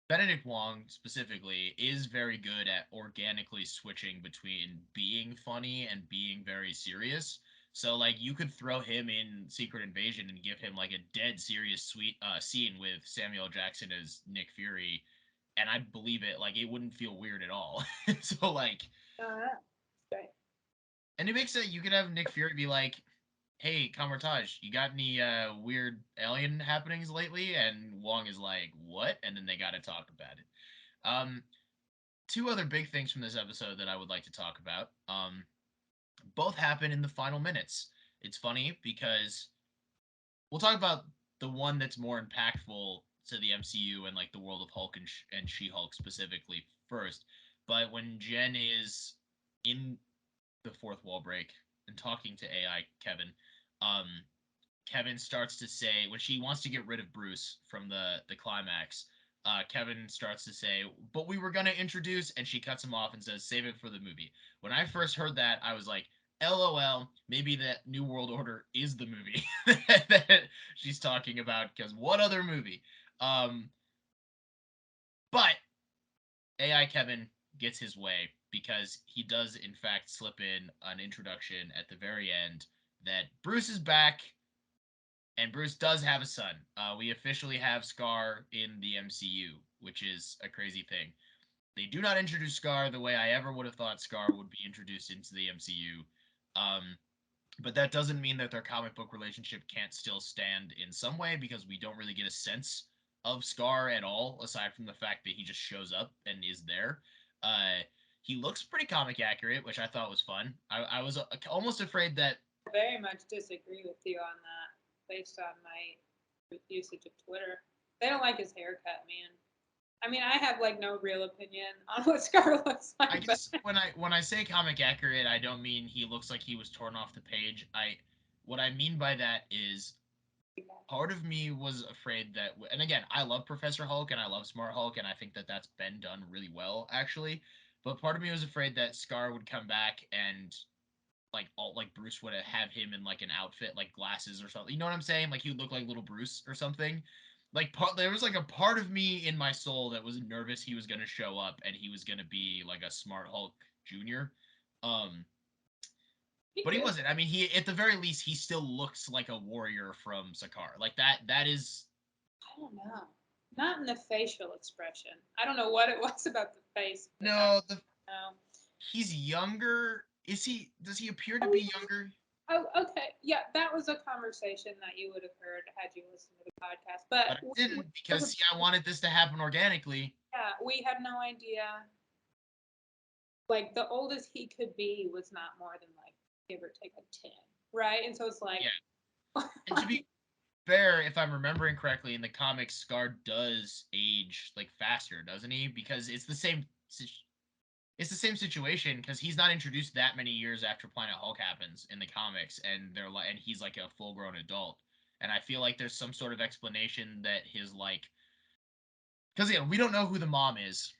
Benedict Wong specifically, is very good at organically switching between being funny and being very serious. So like you could throw him in Secret Invasion and give him like a dead serious sweet scene with Samuel Jackson as Nick Fury, and I'd believe it. Like it wouldn't feel weird at all. So like, Right. and it makes it you could have Nick Fury be like, "Hey, Kamertage, you got any weird alien happenings lately?" And Wong is like, "What?" And then they got to talk about it. Um, two other big things from this episode that I would like to talk about. Both happen in the final minutes. It's funny because we'll talk about the one that's more impactful to the MCU and like the world of Hulk and She-Hulk specifically first. But when Jen is in the fourth wall break and talking to AI Kevin, um, Kevin starts to say when she wants to get rid of Bruce from the climax. Kevin starts to say, "But we were gonna introduce," and she cuts him off and says, "Save it for the movie." When I first heard that, I was like, "LOL." Maybe that New World Order is the movie that she's talking about. Because what other movie? Um, but AI Kevin gets his way because he does in fact slip in an introduction at the very end that Bruce is back and Bruce does have a son. We officially have Scar in the MCU, which is a crazy thing. They do not introduce Scar the way I ever would have thought Scar would be introduced into the MCU. Um, but that doesn't mean that their comic book relationship can't still stand in some way because we don't really get a sense of Scar at all, aside from the fact that he just shows up and is there. Uh, he looks pretty comic accurate, which I thought was fun. I was almost afraid that Very much disagree with you on that based on my usage of Twitter. They don't like his haircut, man. I mean, I have like no real opinion on what Scar looks I like, but guess when I say comic accurate, I don't mean he looks like he was torn off the page. I What I mean by that is part of me was afraid that, and again, I love Professor Hulk and I love Smart Hulk, and I think that that's been done really well actually. But part of me was afraid that Scar would come back and like Bruce would have him in like an outfit, like glasses or something. You know what I'm saying? Like he would look like little Bruce or something. There was like a part of me in my soul that was nervous he was gonna show up and he was gonna be like a Smart Hulk Junior. Um, He But he could. wasn't. I mean, he at the very least he still looks like a warrior from Sakaar. Like that is I don't know. Not in the facial expression. I don't know what it was about the face, but I no, the don't know. he's younger. Is he does he appear to Oh, be younger? oh, okay. Yeah, that was a conversation that you would have heard had you listened to the podcast. But But I didn't because see I wanted this to happen organically. yeah, we had no idea. Like the oldest he could be was not more than like give or take a 10, right? And so it's like, Yeah. And to be fair, if I'm remembering correctly, in the comics, Scar does age like faster, doesn't he? Because it's the same situation because he's not introduced that many years after Planet Hulk happens in the comics, and they're like, and he's like a full grown adult. And I feel like there's some sort of explanation that his like, because yeah, we don't know who the mom is,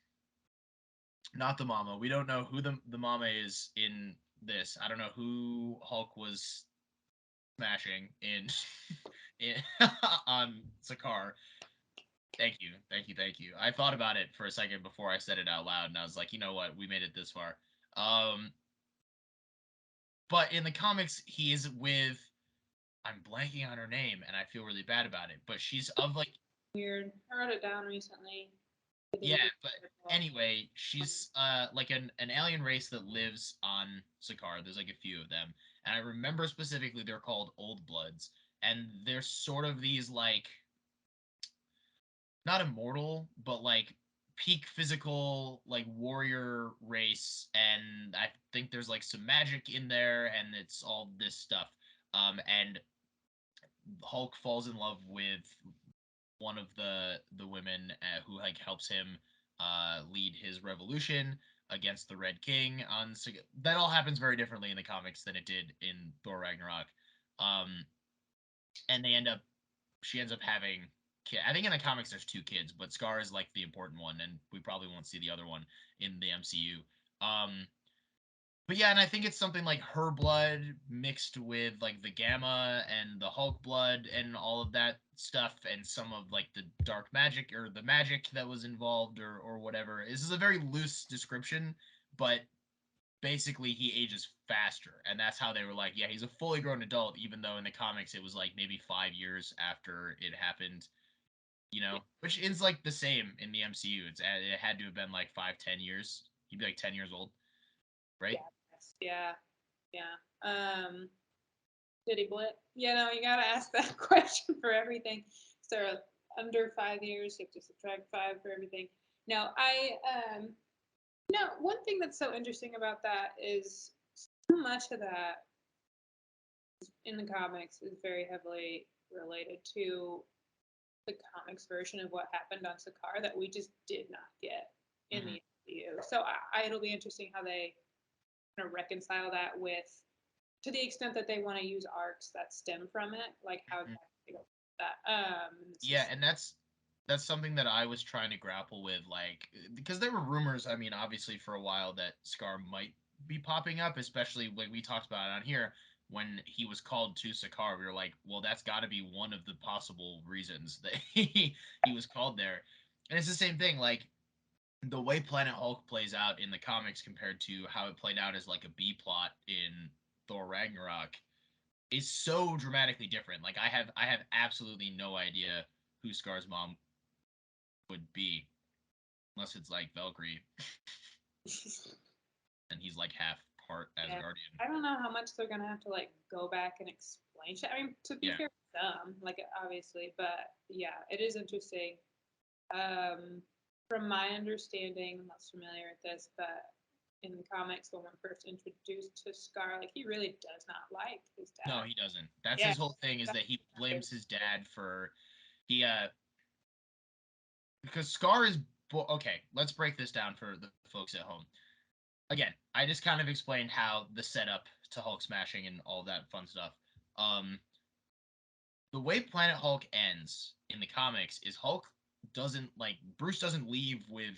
not the mama. We don't know who the mama is in this. I don't know who Hulk was smashing in, in on Sakaar. Thank you, thank you, thank you. I thought about it for a second before I said it out loud, and I was like, you know what, we made it this far. But in the comics, he is with. I'm blanking on her name, and I feel really bad about it. But she's of like weird. I wrote it down recently. I yeah. didn't do But it well. anyway, she's like an alien race that lives on Sakaar. There's like a few of them, and I remember specifically they're called Old Bloods, and they're sort of these like not immortal, but like peak physical like warrior race, and I think there's like some magic in there, and it's all this stuff. And Hulk falls in love with one of the women who like helps him lead his revolution against the Red King. On that all happens very differently in the comics than it did in Thor Ragnarok. Um, and they end up she ends up having I think in the comics there's two kids, but Scar is like the important one, and we probably won't see the other one in the MCU. But yeah, and I think it's something like her blood mixed with like the Gamma and the Hulk blood and all of that stuff, and some of like the dark magic or the magic that was involved or whatever. This is a very loose description, but basically he ages faster, and that's how they were like, yeah, he's a fully grown adult, even though in the comics it was like maybe 5 years after it happened, which is like the same in the MCU. It had to have been like 5-10 years. He'd be like 10 years old, right? Yeah, yeah. Did he blip? You know, you gotta ask that question for everything. So under 5 years, you have to subtract five for everything. No, one thing that's so interesting about that is so much of that in the comics is very heavily related to the comics version of what happened on Sakaar that we just did not get in Mm-hmm. the MCU. So it'll be interesting how they kind of reconcile that with, to the extent that they want to use arcs that stem from it, like how Mm-hmm. exactly they go about that. It's Yeah, just and that's something that I was trying to grapple with, like because there were rumors. I mean, obviously for a while that Scar might be popping up, especially when we talked about it on here when he was called to Sakaar. We were like, well, that's got to be one of the possible reasons that he was called there. And it's the same thing, like the way Planet Hulk plays out in the comics compared to how it played out as like a B plot in Thor Ragnarok is so dramatically different. Like I have absolutely no idea who Scar's mom would be, unless it's like Valkyrie and he's like half part yeah. Asgardian. I don't know how much they're gonna have to like go back and explain shit. I mean, to be Yeah. fair, some like obviously, but yeah, it is interesting. Um, from my understanding, I'm not familiar with this, but in the comics, when we're first introduced to Scar, like he really does not like his No, dad. he doesn't. That's Yeah, his whole thing is that he blames his dad for he because Scar is okay, let's break this down for the folks at home. Again, I just kind of explained how the setup to Hulk smashing and all that fun stuff. Um the way Planet Hulk ends in the comics is Hulk doesn't like Bruce doesn't leave with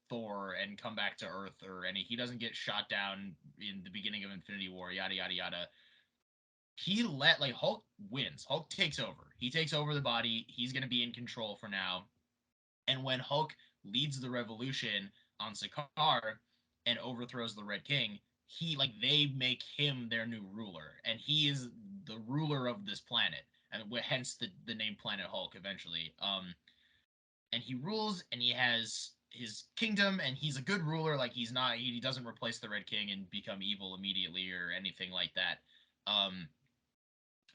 Thor and come back to Earth or any he doesn't get shot down in the beginning of Infinity War, yada yada yada. He let like Hulk wins. Hulk takes over. He takes over the body. He's gonna be in control for now. And when Hulk leads the revolution on Sakaar and overthrows the Red King, he like they make him their new ruler, and he is the ruler of this planet, and hence the name Planet Hulk eventually. And he rules, and he has his kingdom, and he's a good ruler. Like he doesn't replace the Red King and become evil immediately or anything like that. Um,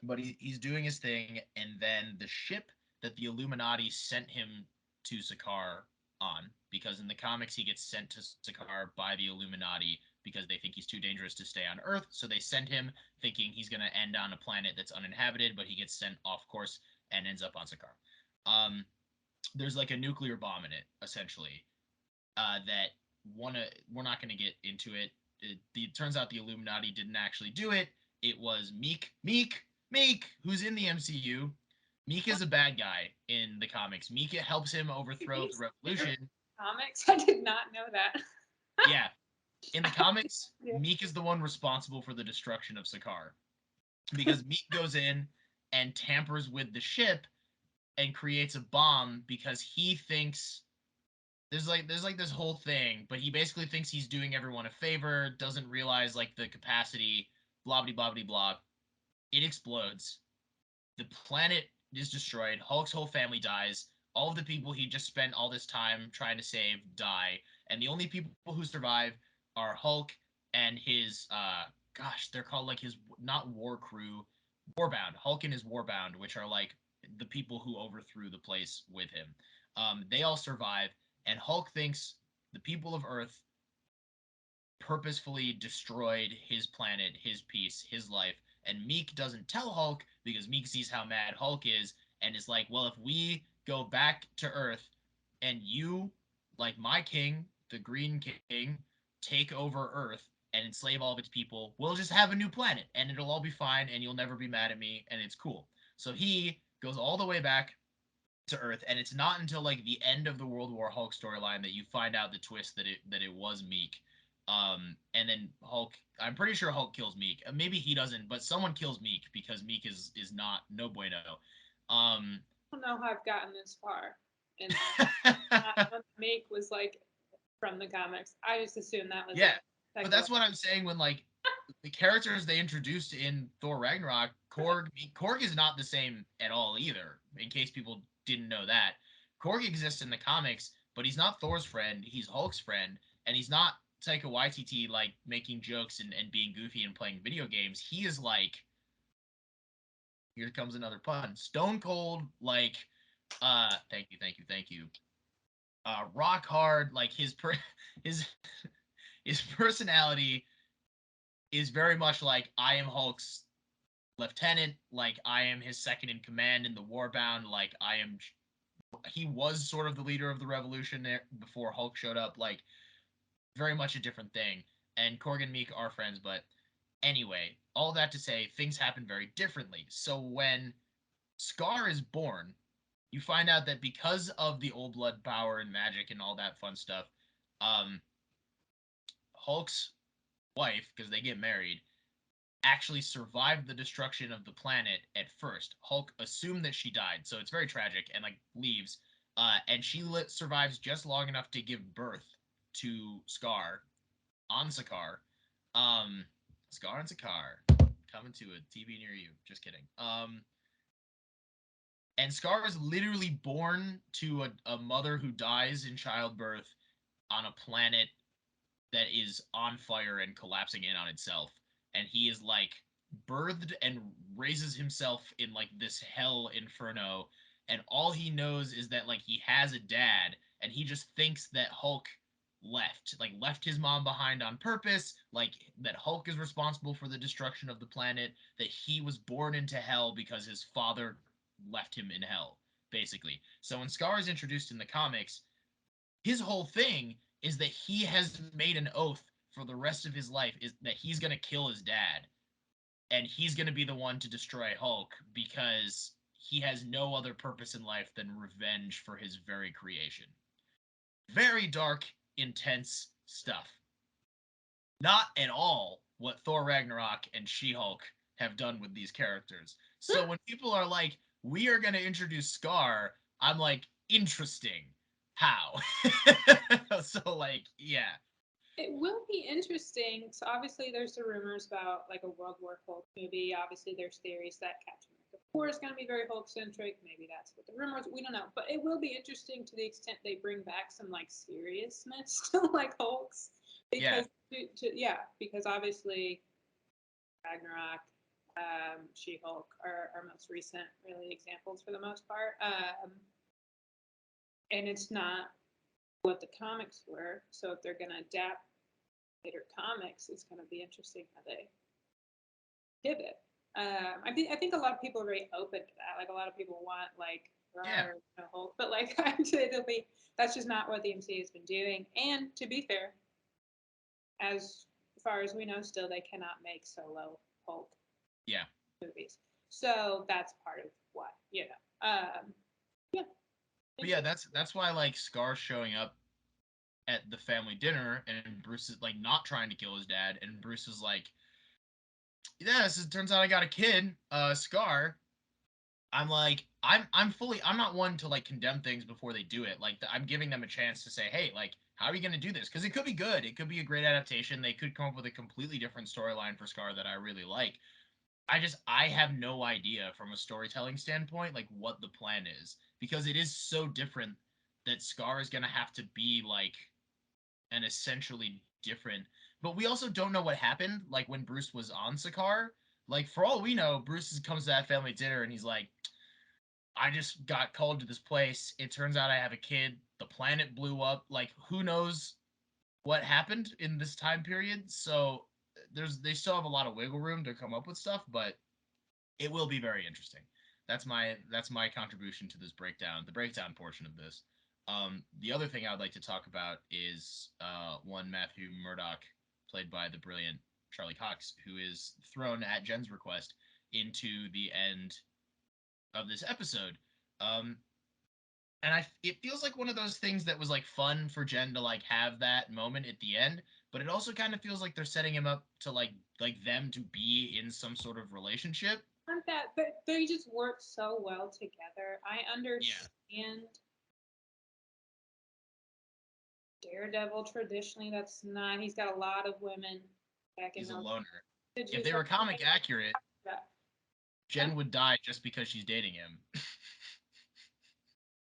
but he's doing his thing, and then the ship that the Illuminati sent him to Sakaar on, because in the comics he gets sent to Sakaar by the Illuminati because they think he's too dangerous to stay on Earth, so they send him thinking he's going to end on a planet that's uninhabited, but he gets sent off course and ends up on Sakaar. There's like a nuclear bomb in it, essentially, that we're not going to get into it. It turns out the Illuminati didn't actually do it. It was Meek, who's in the MCU. Meek is a bad guy in the comics. Meek helps him overthrow the revolution. Comics? I did not know that. Yeah, in the comics, Yeah. Meek is the one responsible for the destruction of Sakaar because Meek goes in and tampers with the ship and creates a bomb because he thinks there's like this whole thing, but he basically thinks he's doing everyone a favor, doesn't realize like the capacity, blah blah blah blah blah. It explodes. The planet is destroyed. Hulk's whole family dies. All of the people he just spent all this time trying to save die, and the only people who survive are Hulk and his gosh, they're called like his not war crew, Warbound. Hulk and his Warbound, which are like the people who overthrew the place with him. They all survive, and Hulk thinks the people of Earth purposefully destroyed his planet, his peace, his life. And Meek doesn't tell Hulk because Meek sees how mad Hulk is and is like, well, if we go back to Earth and you, like my king, the Green King, take over Earth and enslave all of its people, we'll just have a new planet and it'll all be fine and you'll never be mad at me and it's cool. So he goes all the way back to Earth, and it's not until like the end of the World War Hulk storyline that you find out the twist that it was Meek. And then Hulk, I'm pretty sure Hulk kills Meek. Maybe he doesn't, but someone kills Meek because Meek is not no bueno. Um, I don't know how I've gotten this far. And Make was like from the comics. I just assumed that was yeah, it. but Like, that's what I'm saying when like the characters they introduced in Thor Ragnarok, Korg is not the same at all either. In case people didn't know that, Korg exists in the comics, but he's not Thor's friend. He's Hulk's friend, and he's not Taika Waititi like making jokes and being goofy and playing video games. He is like, here comes another pun, stone cold, like, thank you, rock hard. Like his his personality is very much like I am Hulk's lieutenant, like I am his second in command in the Warbound, like I am. He was sort of the leader of the revolution there before Hulk showed up, like very much a different thing. And Korg and Meek are friends, but anyway, all that to say, things happen very differently. So when Scar is born, you find out that because of the old blood power and magic and all that fun stuff, um, Hulk's wife, because they get married, actually survived the destruction of the planet at first. Hulk assumed that she died, so it's very tragic and like leaves. And she survives just long enough to give birth to Scar on Sakaar. Um, Scar and Sakaar coming to a TV near you. Just kidding. And Scar is literally born to a mother who dies in childbirth on a planet that is on fire and collapsing in on itself. And he is like birthed and raises himself in like this hell inferno. And all he knows is that like he has a dad, and he just thinks that Hulk left his mom behind on purpose, like that Hulk is responsible for the destruction of the planet, that he was born into hell because his father left him in hell, basically. So when Scar is introduced in the comics, his whole thing is that he has made an oath for the rest of his life is that he's going to kill his dad, and he's going to be the one to destroy Hulk because he has no other purpose in life than revenge for his very creation. Very dark, intense stuff. Not at all what Thor Ragnarok and She-Hulk have done with these characters. So when people are like, we are going to introduce Scar, I'm like, interesting. How? So, like, yeah. It will be interesting. So obviously, there's the rumors about like a World War Hulk movie. Obviously, there's theories that Captain America 4 is going to be very Hulk centric. Maybe that's what the rumors. We don't know, but it will be interesting to the extent they bring back some like seriousness to like Hulks, Yeah, because yeah, because obviously Ragnarok, She Hulk are our most recent really examples for the most part, and it's not what the comics were. So if they're going to adapt later comics, it's going to be interesting how they pivot. I think a lot of people are very open to that. Like a lot of people want like yeah, Hulk, but like I'd say it'll be that's just not what the MCU has been doing. And to be fair, as far as we know, still they cannot make solo Hulk yeah. movies. So that's part of what yeah, But yeah, interesting. that's why like Scar showing up at the family dinner and Bruce is like not trying to kill his dad, and Bruce is like, "Yeah, it turns out I got a kid, Scar." I'm like, I'm not one to like condemn things before they do it. Like, I'm giving them a chance to say, hey, like, how are you going to do this? Because it could be good. It could be a great adaptation. They could come up with a completely different storyline for Scar that I really like. I have no idea from a storytelling standpoint, like, what the plan is. Because it is so different that Scar is going to have to be, like, an essentially different. But we also don't know what happened, like, when Bruce was on Sakaar. Like, for all we know, Bruce comes to that family dinner and he's like, I just got called to this place. It turns out I have a kid. The planet blew up. Like, who knows what happened in this time period? So they still have a lot of wiggle room to come up with stuff, but it will be very interesting. That's my contribution to this breakdown, the breakdown portion of this. The other thing I would like to talk about is one Matthew Murdock, played by the brilliant Charlie Cox, who is thrown at Jen's request into the end of this episode. Um, and it feels like one of those things that was like fun for Jen to like have that moment at the end, but it also kind of feels like they're setting him up to like them to be in some sort of relationship. Not that, but they just work so well together. I Yeah, understand Daredevil traditionally. That's not. He's got a lot of women back in he's a those. loner. Did If you they were comic accurate, that? Jen would die just because she's dating him.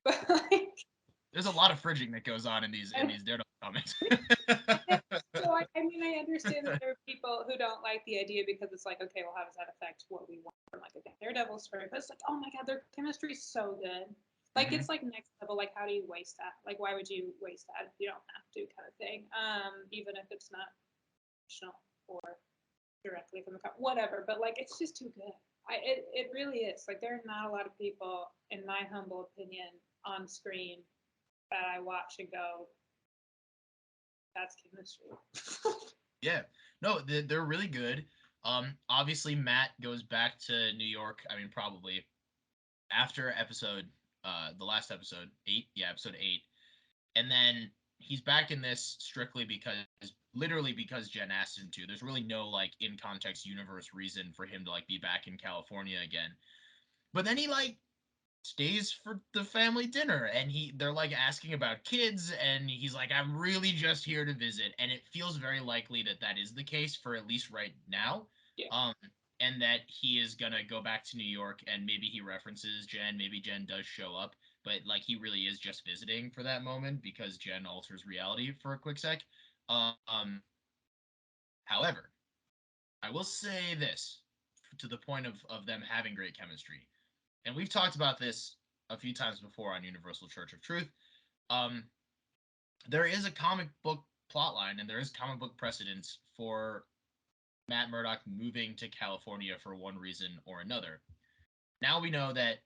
But like, There's a lot of fridging that goes on in these Daredevil comics. so I mean, I understand that there are people who don't like the idea because it's like, okay, well, how does that affect what we want from like a Daredevil story? But it's like, oh my god, their chemistry is so good. Like Hmm. it's like next level. Like, how do you waste that? Like, why would you waste that if you don't have to, kind of thing. Even if it's not fictional or directly from the whatever. But like, it's just too good. It really is. Like, there are not a lot of people, in my humble opinion, on screen that I watch and go, that's chemistry. Yeah, no, they're really good. Obviously Matt goes back to New York. I mean, probably after the last episode 8, yeah, episode 8, and then he's back in this strictly because literally because Jen asked him to. There's really no like in context universe reason for him to like be back in California again. But then he like stays for the family dinner and they're like asking about kids and he's like, I'm really just here to visit, and it feels very likely that that is the case for at least right now. Yeah. um and that he is gonna go back to New York, and maybe he references Jen, maybe Jen does show up, but like he really is just visiting for that moment because Jen alters reality for a quick sec. um However, I will say this, to the point of them having great chemistry, and we've talked about this a few times before on Universal Church of Truth. Um, there is a comic book plotline and there is comic book precedence for Matt Murdock moving to California for one reason or another. Now we know that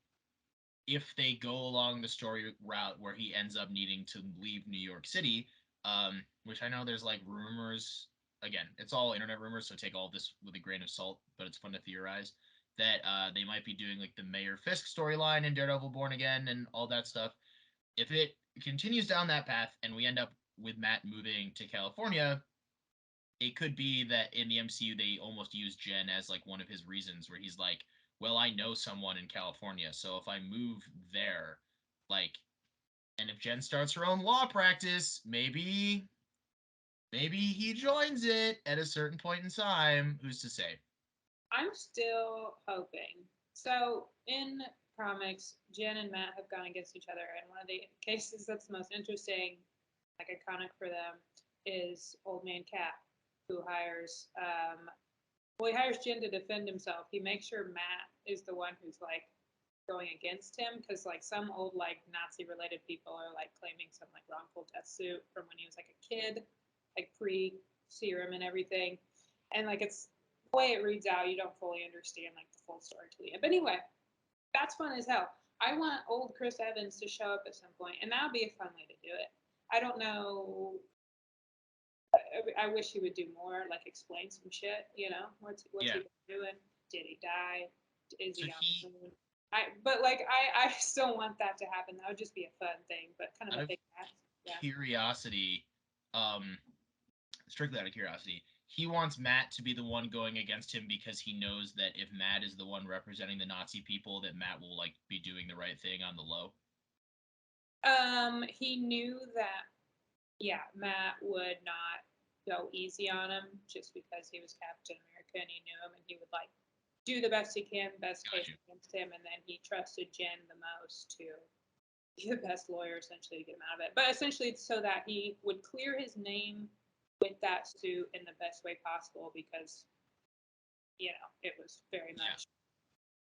if they go along the story route where he ends up needing to leave New York City, which I know there's like rumors. Again, it's all internet rumors, so take all this with a grain of salt. But it's fun to theorize that they might be doing like the Mayor Fisk storyline in Daredevil Born Again and all that stuff. If it continues down that path and we end up with Matt moving to California, it could be that in the MCU they almost use Jen as like one of his reasons where he's like, well, I know someone in California, so if I move there, like, and if Jen starts her own law practice, maybe maybe he joins it at a certain point in time. Who's to say? I'm still hoping. So in comics, Jen and Matt have gone against each other, and one of the cases that's the most interesting, like iconic for them, is Old Man Cap, who hires well, he hires Jen to defend himself. He makes sure Matt is the one who's like going against him because like some old like Nazi related people are like claiming some like wrongful death suit from when he was like a kid, like pre serum and everything. And like it's the way it reads out, you don't fully understand like the full story to the end. But anyway, that's fun as hell. I want old Chris Evans to show up at some point, and that would be a fun way to do it. I don't know. I wish he would do more, like explain some shit. You know, what's Yeah. he been doing? Did he die? Is So he on he, the moon? But like I still want that to happen. That would just be a fun thing, but kind of out a of big ask. Yeah. curiosity, um, strictly out of curiosity, he wants Matt to be the one going against him because he knows that if Matt is the one representing the Nazi people, that Matt will like be doing the right thing on the low. He knew that. Yeah, Matt would not go easy on him just because he was Captain America and he knew him, and he would like do the best he can, best case Got you. against him, and then he trusted Jen the most to be the best lawyer essentially to get him out of it. But essentially, it's so that he would clear his name with that suit in the best way possible because it was very Yeah, much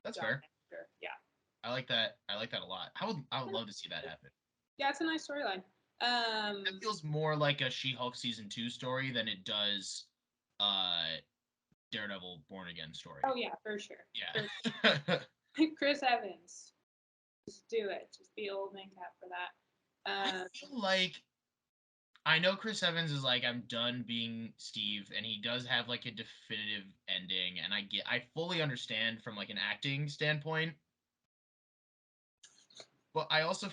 that's done fair. after. Yeah, I like that. I like that a lot. I would love to see that happen. yeah, it's a nice storyline. That Um, feels more like a She-Hulk season 2 story than it does uh Daredevil Born Again oh story. yeah, for sure. For Yeah. sure. Chris Evans, just do it. Just be old man Cap for I that. feel like I know Chris Evans is like I'm done being Steve and he does have like a definitive ending and I fully understand from like an acting standpoint, but I also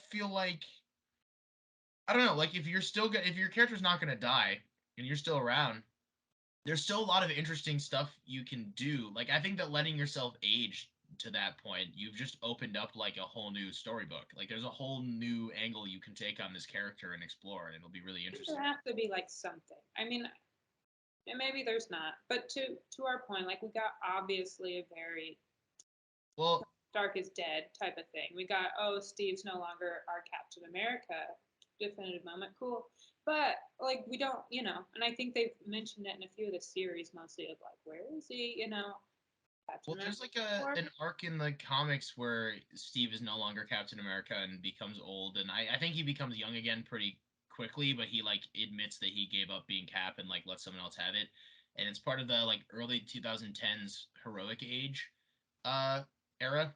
feel like I don't know, like if your character's not going to die and you're still around, there's still a lot of interesting stuff you can do. Like I think that letting yourself age to that point, you've just opened up like a whole new storybook. Like there's a whole new angle you can take on this character and explore, and it'll be really There interesting. has to be like something. I mean, and maybe there's not, but to our point, like we got obviously a very Well, Stark is dead type of thing. We got, oh, Steve's no longer our Captain America definitive moment, cool. But like we don't, and I think they've mentioned it in a few of the series mostly of like, where is he? Captain well, America. there's like an arc in the comics where Steve is no longer Captain America and becomes old, and I think he becomes young again pretty quickly, but he like admits that he gave up being Cap and like lets someone else have it, and it's part of the like early 2010s heroic age uh era,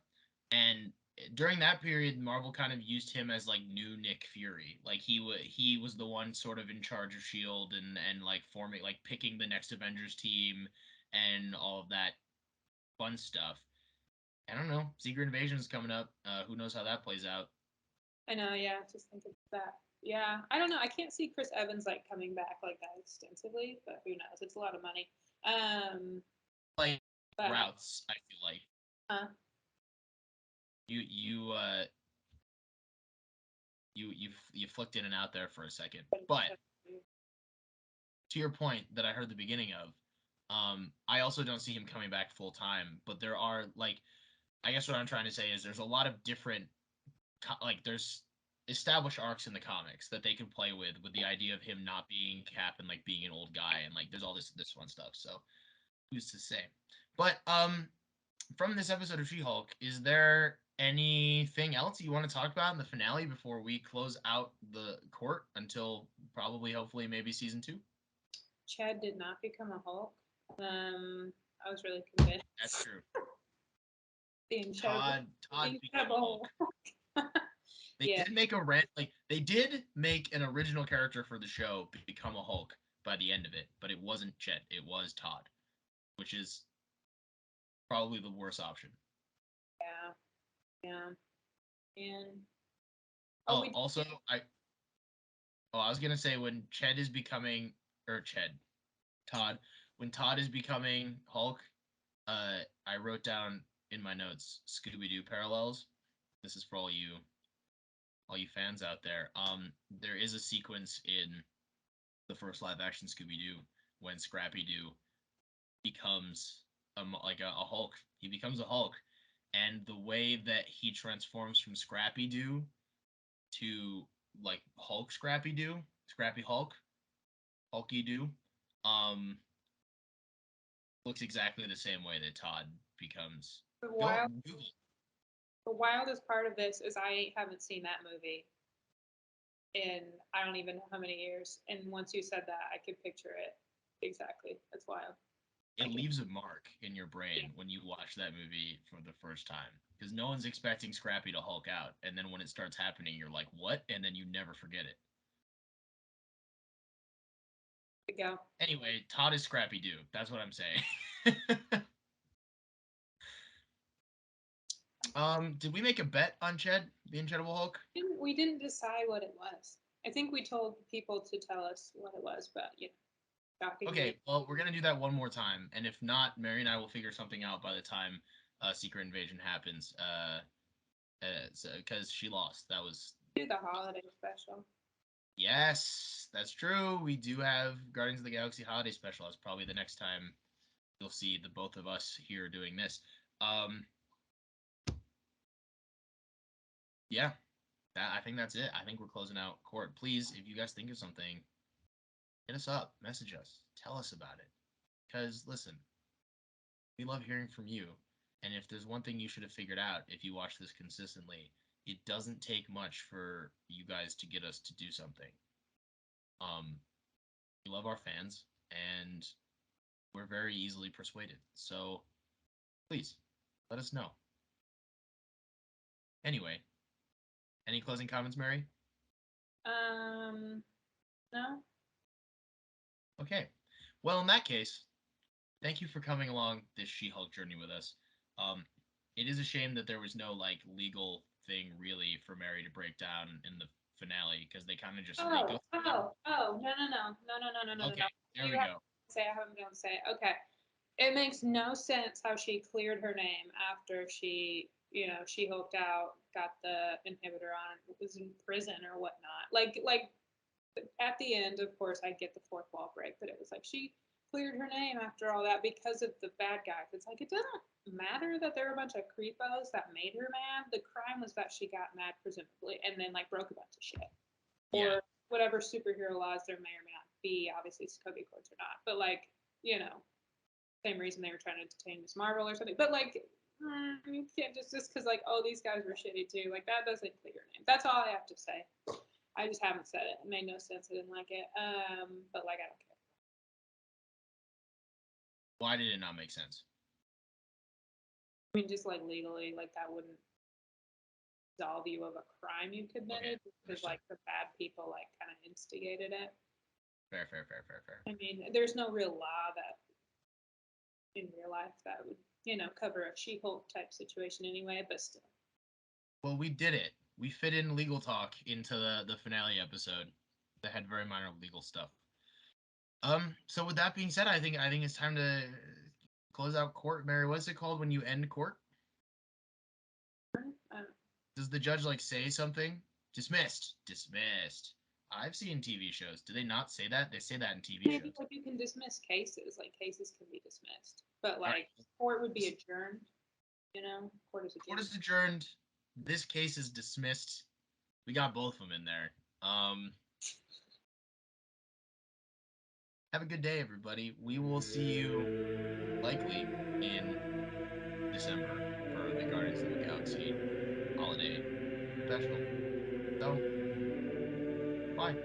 and during that period, Marvel kind of used him as like new Nick Fury. Like he was the one sort of in charge of Shield and like forming like picking the next Avengers team and all of that fun stuff. I don't know. Secret Invasion is coming up. Who knows how that plays out? I know, yeah, just think of that. Yeah, I don't know. I can't see Chris Evans like coming back like that extensively, but who knows? It's a lot of money. Um, Like but routes, I feel like uh, you you flicked in and out there for a second. But to your point that I heard the beginning of, I also don't see him coming back full time. But there are like, I guess what I'm trying to say is there's a lot of different like there's established arcs in the comics that they can play with the idea of him not being Cap and like being an old guy and like there's all this fun stuff. So who's to say? But from this episode of She-Hulk, is there anything else you want to talk about in the finale before we close out the court until probably, hopefully, maybe season 2? Chad did not become a Hulk. I was really convinced. That's true. The incredible, Todd became a incredible Hulk. Hulk. They Yeah, did make a rent like they did make an original character for the show become a Hulk by the end of it, but it wasn't Chet. It was Todd, which is probably the worst option. yeah, yeah. And oh, Oh, we also I was gonna say when Ched is becoming or Ched Todd when Todd is becoming Hulk, I wrote down in my notes Scooby Doo parallels. This is for all you fans out there. There is a sequence in the first live action Scooby Doo, when Scrappy Doo becomes like a Hulk. He becomes a Hulk, and the way that he transforms from Scrappy Doo to like Hulk Scrappy Doo, Scrappy Hulk, Hulky Doo, um, looks exactly the same way that Todd becomes. The Go wild, Google. the wildest part of this is I haven't seen that movie in I don't even know how many years. And once you said that, I could picture it exactly. That's wild. It leaves a mark in your brain when you watch that movie for the first time because no one's expecting Scrappy to Hulk out, and then when it starts happening, you're like, "What?" And then you never forget it. Go. Anyway, Todd is Scrappy Doo. That's what I'm saying. Did we make a bet on Ched, the Incredible Hulk? We didn't decide what it was. I think we told people to tell us what it was, but shocking Okay, well, we're gonna do that one more time, and if not, Mary and I will figure something out by the time Secret Invasion happens. Because she lost. That was do the holiday special. yes, that's true. We do have Guardians of the Galaxy Holiday Special. That's probably the next time you'll see the both of us here doing this. Yeah, I think that's it. I think we're closing out court. Please, if you guys think of something, hit us up, message us, tell us about it. Because listen, we love hearing from you. And if there's one thing you should have figured out if you watch this consistently, it doesn't take much for you guys to get us to do something. We love our fans, and we're very easily persuaded. So please let us know. Anyway, any closing comments, Mary? No. Okay. Well, in that case, thank you for coming along this She-Hulk journey with us. It is a shame that there was no like legal thing really for Mary to break down in the finale because they kind of just they go. Oh, no. Okay, there we You have go. to say I haven't been able to say it. Okay. It makes no sense how she cleared her name after she hulked out, got the inhibitor on, was in prison or whatnot. Like at the end, of course, I get the fourth wall break, but it was like she cleared her name after all that because of the bad guys. It's like it doesn't matter that there are a bunch of creepos that made her mad. The crime was that she got mad, presumably, and then like broke a bunch of shit. Yeah. Or whatever superhero laws there may or may not be. Obviously, Sokovia Accords or not, but like, same reason they were trying to detain Miss Marvel or something. But like, you can't just because like, oh, these guys were shitty too. Like that doesn't clear your name. That's all I have to say. I just haven't said it. It made no sense. I didn't like it. But like, I don't care. Why did it not make sense? I mean, just like legally, like that wouldn't absolve you of a crime you committed because like the bad people like kind of instigated it. Fair. I mean, there's no real law that in real life that would cover a She-Hulk type situation anyway. But still. Well, we did it. We fit in legal talk into the finale episode that had very minor legal stuff. So with that being said, I think it's time to close out court. Mary, what's it called when you end court? Does the judge like say something? Dismissed. Dismissed. I've seen TV shows. Do they not say that? They say that in TV Maybe shows. like you can dismiss cases. Like cases can be dismissed, but like right. court would be adjourned. Court is adjourned. Court is adjourned. This case is dismissed. We got both of them in there. Have a good day, everybody. We will see you likely in December for the Guardians of the Galaxy holiday special. So, bye.